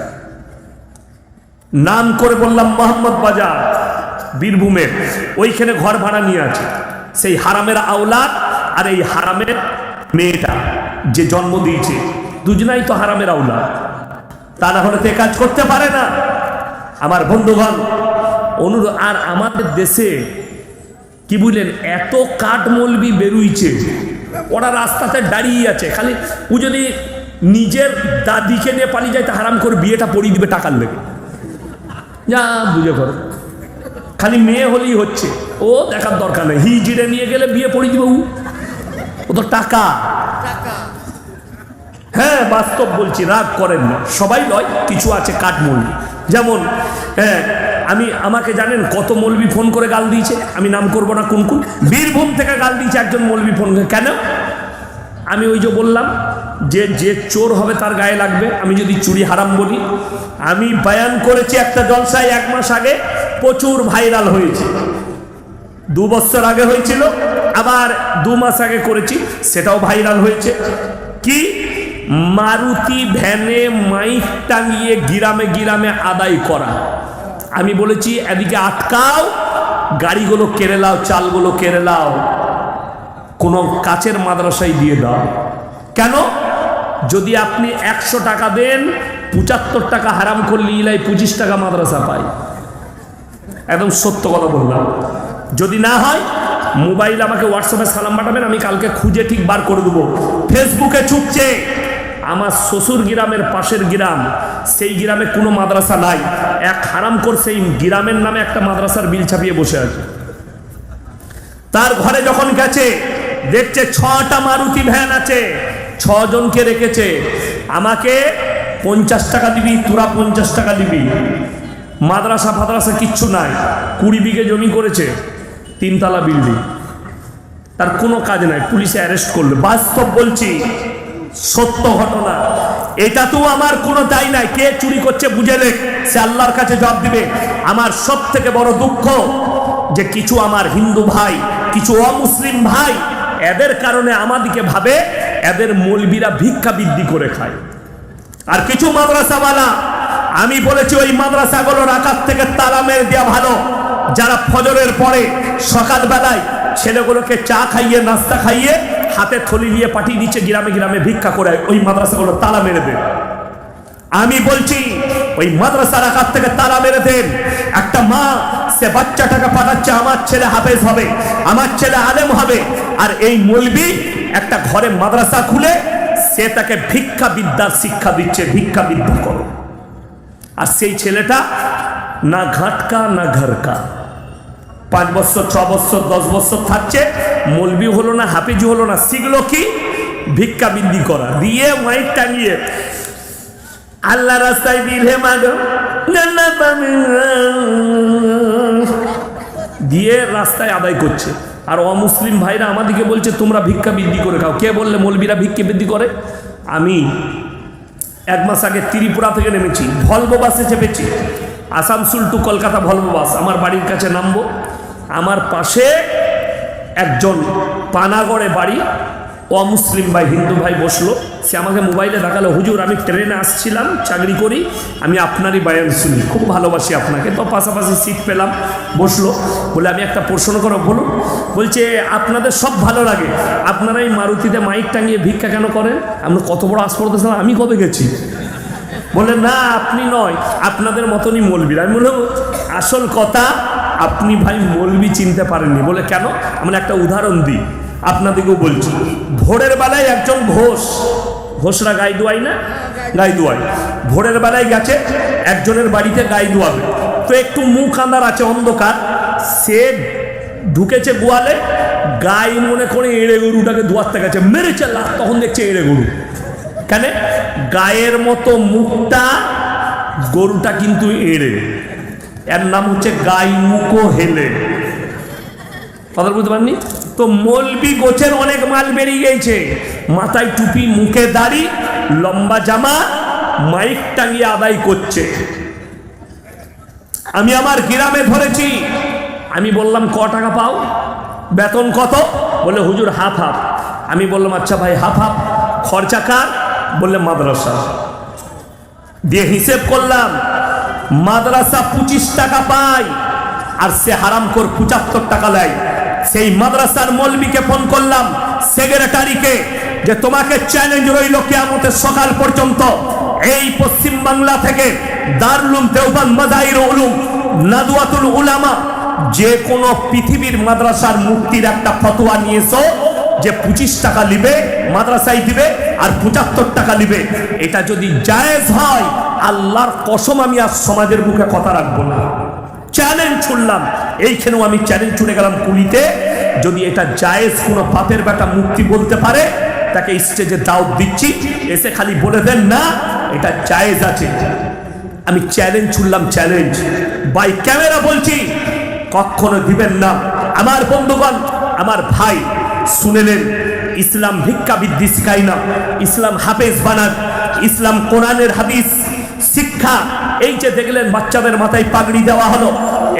নাম করে বললাম মোহাম্মদ বাজার, বীরভূমের, ওইখানে ঘর ভাড়া নিয়ে আছে সেই হারামের আওলাদ আর এই হারামের মেয়েটা যে জন্ম দিয়েছে, দুজনাই তো হারামের আওলাদ। তা না হলে তো কাজ করতে পারে না। আমার বন্ধুগণ, অনুরোধ, আর আমাদের দেশে কি বুঝলেন, এত কাঠ মৌলবি বেরুইছে, ওরা রাস্তাতে দাঁড়িয়ে আছে, খালি ও যদি নিজের দাদিকে নিয়ে পালিয়ে যায় তা হারাম করে বিয়েটা পড়িয়ে দিবে টাকার লেগে। যা বুঝে করো, খালি মেয়ে হলেই হচ্ছে, ও দেখার দরকার নেই, হিজিরে নিয়ে গেলে বিয়ে পড়িয়ে দিবে ও তো টাকা। হ্যাঁ, বাস্তব বলছি, রাগ করেন না, সবাই নয়, কিছু আছে কাঠ মৌলবি। যেমন হ্যাঁ, আমাকে জানেন কত মৌলবি ফোন করে গাল দিয়েছে, আমি নাম করবো না কোন কোন। বীরভূম থেকে গাল দিয়েছে একজন মৌলবি ফোন করে। কেন? আমি ওই যে বললাম যে চোর হবে তার গায়ে লাগবে। আমি যদি চুরি হারাম বলি, আমি বয়ান করেছি একটা জলসায় 1 মাস আগে, প্রচুর ভাইরাল হয়েছে। 2 বছর আগে হয়েছিল, আবার 2 মাস আগে করেছি, সেটাও ভাইরাল হয়েছে। কি? মারুতি ভ্যানে মাইক টাঙিয়ে গ্রামে গ্রামে আদায় করা। আমি বলেছি এদিকে আটকাও, গাড়িগুলো কেড়ে নাও, চালগুলো কেড়ে নাও, কোনো কাছের মাদ্রাসায় দিয়ে দাও। কেন? যদি আপনি 100 টাকা দেন, 75 টাকা হারাম করলে ইলাই 25 টাকা মাদ্রাসা পাই। একদম সত্য কথা বললাম। যদি না হয় মোবাইল আমাকে হোয়াটসঅ্যাপে সালাম পাঠাবেন, আমি কালকে খুঁজে ঠিক বার করে দেবো। ফেসবুকে ছুটছে আমার শ্বশুর গ্রামের পাশের গ্রাম, সেই গ্রামে কোনো মাদ্রাসা নাই, এক হারামখোর সেই গ্রামের নামে একটা মাদ্রাসার বিল ছাপিয়ে বসে আছে। তার ঘরে যখন গেছে দেখছে 6টা মারুতি ভ্যান আছে, 6 জনকে রেখেছে। আমাকে 50 টাকা দিবি, তোরা 50 টাকা দিবি। মাদ্রাসা ফাদ্রাসা কিচ্ছু নাই, 20 বিঘে জমি করেছে, 3 তলা বিল্ডিং, তার কোনো কাজ নাই, পুলিশে অ্যারেস্ট করলো। বাস্তব বলছি, সত্য ঘটনা। এটা তো আমার কোনো দায় নাই, কে চুরি করছে বুঝে দেখ, সে আল্লাহর কাছে জবাব দিবে। আমার সব থেকে বড় দুঃখ যে কিছু আমার হিন্দু ভাই, কিছু অমুসলিম ভাই, এদের কারণে আমাদিকে ভাবে এদের মৌলবীরা ভিক্ষা বৃদ্ধি করে খায়। আর কিছু মাদ্রাসাওয়ালা, আমি বলেছি ওই মাদ্রাসাগুলো রাকাত থেকে তালা মেরে দেওয়া ভালো। যারা ফজরের পরে সকালবেলায় ছেলেগুলোকে চা খাইয়ে, নাস্তা খাইয়ে, হাতে থলি নিয়ে পাঠিয়ে দিচ্ছে গ্রামে গ্রামে ভিক্ষা করে, ওই মাদ্রাসাগুলো তালা মেরে দেন। আমি বলছি ওই মাদ্রাসা রাকাত থেকে তালা মেরে দেন। একটা মা, সে বাচ্চাটাকে পাঠাচ্ছে আমার ছেলে হাফেজ হবে, আমার ছেলে আলেম হবে, আর এই মৌলবি একটা ঘরে মাদ্রাসা খুলে সে তাকে ভিক্ষা বিদ্যার শিক্ষা দিচ্ছে, ভিক্ষা বিদ্যা করো। আর সেই ছেলেটা না ঘাটকা না ঘরকা, 5 বছর 6 বছর 10 বছর থাকছে, মৌলবি হলো না, হাফেজি হলো না, শিখলো কি? ভিক্ষা বৃদ্ধি করা। দিয়ে মাইক টাঙিয়ে আল্লাহ রাস্তায় দিলে মাগো দিয়ে রাস্তায় আদায় করছে। আর অমুসলিম ভাইরা আমাদেরকে বলছে তোমরা ভিক্ষা বৃদ্ধি করে খাও। কে বললে মৌলবীরা ভিক্ষা বৃদ্ধি করে? আমি 1 মাস আগে ত্রিপুরা থেকে নেমেছি, ভলভো বাসে চেপেছি, Asansol to Kolkata Volvo bus, আমার বাড়ির কাছে নামবো। আমার পাশে একজন পানাগড়ে বাড়ি, অমুসলিম ভাই, হিন্দু ভাই বসলো। সে আমাকে মোবাইলে দেখালো, হুজুর আমি ট্রেনে আসছিলাম, চাকরি করি, আমি আপনারই বয়ান শুনি, খুব ভালোবাসি আপনাকে, তো পাশাপাশি সিট পেলাম, বসলো। বলে আমি একটা প্রশ্ন করো, বলুন। বলছে আপনাদের সব ভালো লাগে, আপনারা এই মারুতিতে মাইক টাঙিয়ে ভিক্ষা কেন করেন? আমরা কত বড় আসপর্দা, আমি কবে গেছি? বলে না আপনি নয়, আপনাদের মতনই মৌলবীরা। আমি বললাম আসল কথা আপনি ভাই মৌলবি চিনতে পারেননি। বলে কেন? আমরা একটা উদাহরণ দিই, আপনাদেরকেও বলছি। ভোরের বেলায় একজন ঘোষরা গায়ে ধোয়াই না, গায়ে ধোয়াই, ভোরের বেলায় গেছে একজনের বাড়িতে গায়ে ধোয়াবে। তো একটু মুখ আন্দার আছে, অন্ধকার, সে ঢুকেছে গোয়ালে, গাই মনে করে এড়ে গরুটাকে দুয়ারতে গেছে, মেরেছে লাত, তখন দেখছে এড়ে গরু। কেন? গায়ের মতো মুখটা, গরুটা কিন্তু এড়ে, এর নাম হচ্ছে গাই মুখো হেলে। কথা বুঝতে পারেননি তো? মৌলবি গোছের অনেক মাল বেরিয়ে গেছে, মাথায় টুপি, মুখে দাড়ি, লম্বা জামা, মাইক টাঙিয়ে আদায় করছে। আমি আমার গ্রামে ধরেছি, আমি বললাম ক টাকা পাও, বেতন কত? বলে হুজুর হাফ হাফ। আমি বললাম আচ্ছা ভাই হাফ হাফ, খরচা কার? বললে মাদ্রাসা। দিয়ে হিসেব করলাম, মাদ্রাসা 25 টাকা পায়, আর সে হারামখোর 75 টাকা নেয়। সেই মাদ্রাসার মৌলবীকে ফোন করলাম, সেক্রেটারিকে, যে তোমাকে চ্যালেঞ্জ রইল কিয়ামতের সকাল পর্যন্ত এই পশ্চিম বাংলা থেকে দারুল দেওবন্দ, মাদারিল উলুম, নাদওয়াতুল উলামা, যে কোনো পৃথিবীর মাদ্রাসার মুক্তির একটা ফতোয়া নিয়ে এসো যে 25 টাকা নিবে মাদ্রাসায় দিবে আর 75 টাকা নিবে। এটা যদি জায়েজ হয়, আল্লাহর কসম আমি আর সমাজের মুখে কথা রাখবো না। চ্যালেঞ্জ ছুড়লাম, এইখানেও আমি চ্যালেঞ্জ ছুড়ে গেলাম কুলিতে, যদি এটা জায়েজ কোনো বাপের বেটা মুক্তি বলতে পারে, তাকে স্টেজে দাওয়াত দিচ্ছি, এসে খালি বলে দেন না এটা জায়েজ আছে। আমি চ্যালেঞ্জ ছুড়লাম, চ্যালেঞ্জ বাই ক্যামেরা বলছি, কখনো দিবেন না। আমার বন্ধুগণ, আমার ভাই শুনেলেন, ইসলাম ভিক্ষাবৃত্তি শিখায় না, ইসলাম হাফেজ বানান, ইসলাম কোরআনের হাদিস শিক্ষা। এই যে দেখলেন বাচ্চাদের মাথায় পাগড়ি দেওয়া হলো,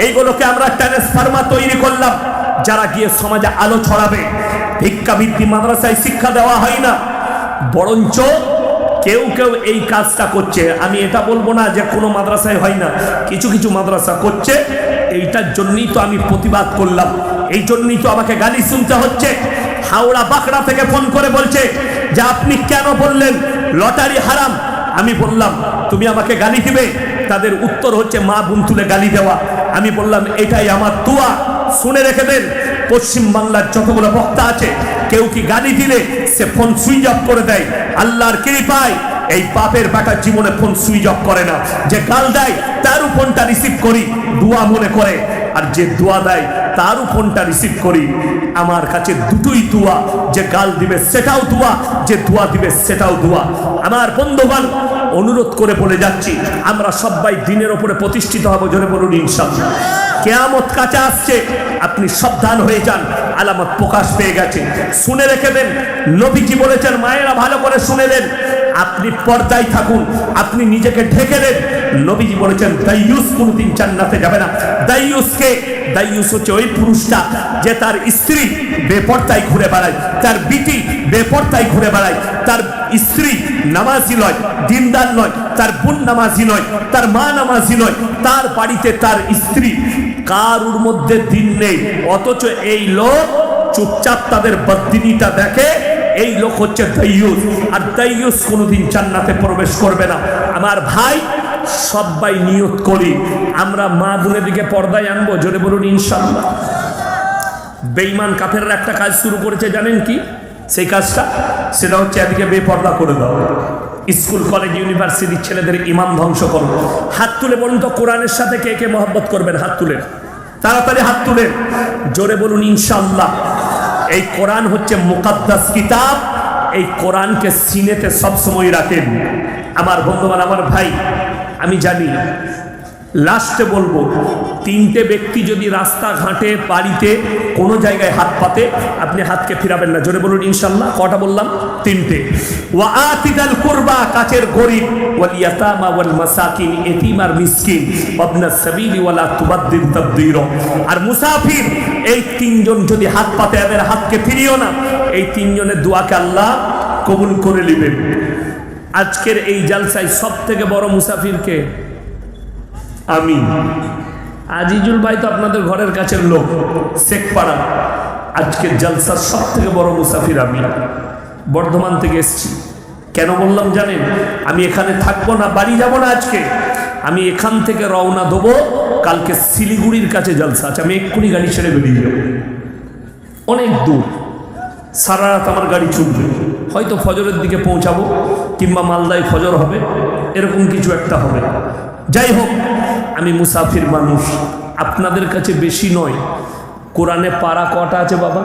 এইগুলোকে আমরা ট্রান্সফরমার তৈরি করলাম, যারা গিয়ে সমাজে আলো ছড়াবে। ভিক্ষাবৃত্তি মাদ্রাসায় শিক্ষা দেওয়া হয় না, বরঞ্চ কেউ কেউ এই কাজটা করছে। আমি এটা বলবো না যে কোনো মাদ্রাসায় হয় না, কিছু কিছু মাদ্রাসা করছে। এইটার জন্যই তো আমি প্রতিবাদ করলাম, এই জন্যই তো আমাকে গালি শুনতে হচ্ছে। হাওড়া বাঁকড়া থেকে ফোন করে বলছে যে আপনি কেন বললেন লটারি হারাম? আমি বললাম তুমি আমাকে গালি দিবে? তাদের উত্তর হচ্ছে মা বোন তুলে গালি দেওয়া। আমি বললাম এটাই আমার দোয়া, শুনে রেখে দেন। পশ্চিম বাংলার যতগুলো বক্তা আছে, কেউ কি গালি দিলে সে ফোন সুইচ অফ করে দেয়। আল্লাহর কৃপায় এই বাপের বেটা জীবনে ফোন সুইচ অফ করে না। যে গাল দেয় তারও ফোনটা রিসিভ করি, দোয়া মনে করে, আর যে দোয়া দেয় তারও ফোনটা রিসিভ করি। আমার কাছে দুটোই দোয়া, যে গাল দিবে সেটাও দোয়া, যে দোয়া দিবে সেটাও দোয়া। আমার বন্ধুগণ, অনুরোধ করে বলে যাচ্ছি, আমরা সবাই দিনের ওপরে প্রতিষ্ঠিত হব, জোরে বলুন ইনশাআল্লাহ। কিয়ামত কাছে আসছে, আপনি সাবধান হয়ে যান, আলামত প্রকাশ পেয়ে গেছে। শুনে রেখে দেন, নবীজি বলেছেন, মায়েরা ভালো করে শুনে দেন, আপনি পর্দায় থাকুন, আপনি নিজেকে ঢেকে দেন। নবীজি বলেছেন দাইয়ুস কোনদিন জান্নাতে যাবে না। দাইয়ুসকে, দাইয়ুস হচ্ছে ওই পুরুষটা যে তার স্ত্রী বেপর্দায় ঘুরে বেড়ায়, তার বিটি বেপর্দায় ঘুরে বেড়ায়, তার স্ত্রী নামাজি নয়, দিনদার নয়, তার বোন নামাজি নয়, তার মা নামাজি নয়, তার বাড়িতে তার স্ত্রী, কারুর মধ্যে দিন নেই, অথচ এই লোক চুপচাপ তাদের বদদিনীটা দেখে। এই লোক হচ্ছে দাইয়ুস, আর দাইয়ুস কোনোদিন জান্নাতে প্রবেশ করবে না। আমার ভাই, সবাই নিয়ত করি আমরা মা বোনের দিকে পর্দায় আনবো, জোরে বলুন ইনশাআল্লাহ। বেঈমান কাফেররা একটা কাজ শুরু করেছে, জানেন কি সেই কাজটা? সেটা হচ্ছে এদিকে বেপর্দা করে দাও, স্কুল কলেজ ইউনিভার্সিটির ছেলেদের ইমান ধ্বংস করো। হাত তুলে বলুন তো, কোরআনের সাথে কে কে মহব্বত করবেন? হাত তুলেন, তাড়াতাড়ি হাত তুলেন, জোরে বলুন ইনশাআল্লাহ। এই কোরআন হচ্ছে মুকাদ্দাস কিতাব, এই কোরআনকে সিনেতে সবসময় রাখেন। আমার বন্ধুগণ, আমার ভাই, আমি জানি লাস্টে বলবো, তিনটে ব্যক্তি যদি রাস্তাঘাটে, বাড়িতে, কোনো জায়গায় হাত পাতে, আপনি হাতকে ফিরাবেন না, জোরে বলুন ইনশাআল্লাহ। কটা বললাম? তিনটে। ওয়া আতিদাল কুরবা, কাছের গরিব, ওয়াল ইয়াতামা ওয়াল মাসাকিন, এতিম আর মিসকিন, ওয়াবনাস সাবিলি ওয়ালা তুবাদ্দিল তাবদীরা। আর মুসাফির, এই তিনজন যদি হাত পাতে, এদের হাতকে ফিরিও না। এই তিনজনের দোয়াকে আল্লাহ কবুল করে নেবেন। আজকের এই জালসায় সব থেকে বড় মুসাফিরকে আমি। আজিজুল ভাই তো আপনাদের ঘরের কাছের লোক, শেখপাড়া। আজকের জালসার সব থেকে বড় মুসাফির আমি, বর্ধমান থেকে এসেছি। কেন বললাম জানেন? আমি এখানে থাকবো না, বাড়ি যাব না আজকে, আমি এখান থেকে রওনা দেবো, কালকে শিলিগুড়ির কাছে জালসা আছে, আমি এক্ষুনি গাড়ি ছেড়ে বেরিয়ে যাবো। অনেক দূর, সারা রাত আমার গাড়ি চলবে, হয়তো ফজরের দিকে পৌঁছাবো, কিংবা মালদায় ফজর হবে, এরকম কিছু একটা হবে। যাই হোক, আমি মুসাফির মানুষ, আপনাদের কাছে বেশি নয়। কোরআনে পারা কটা আছে বাবা?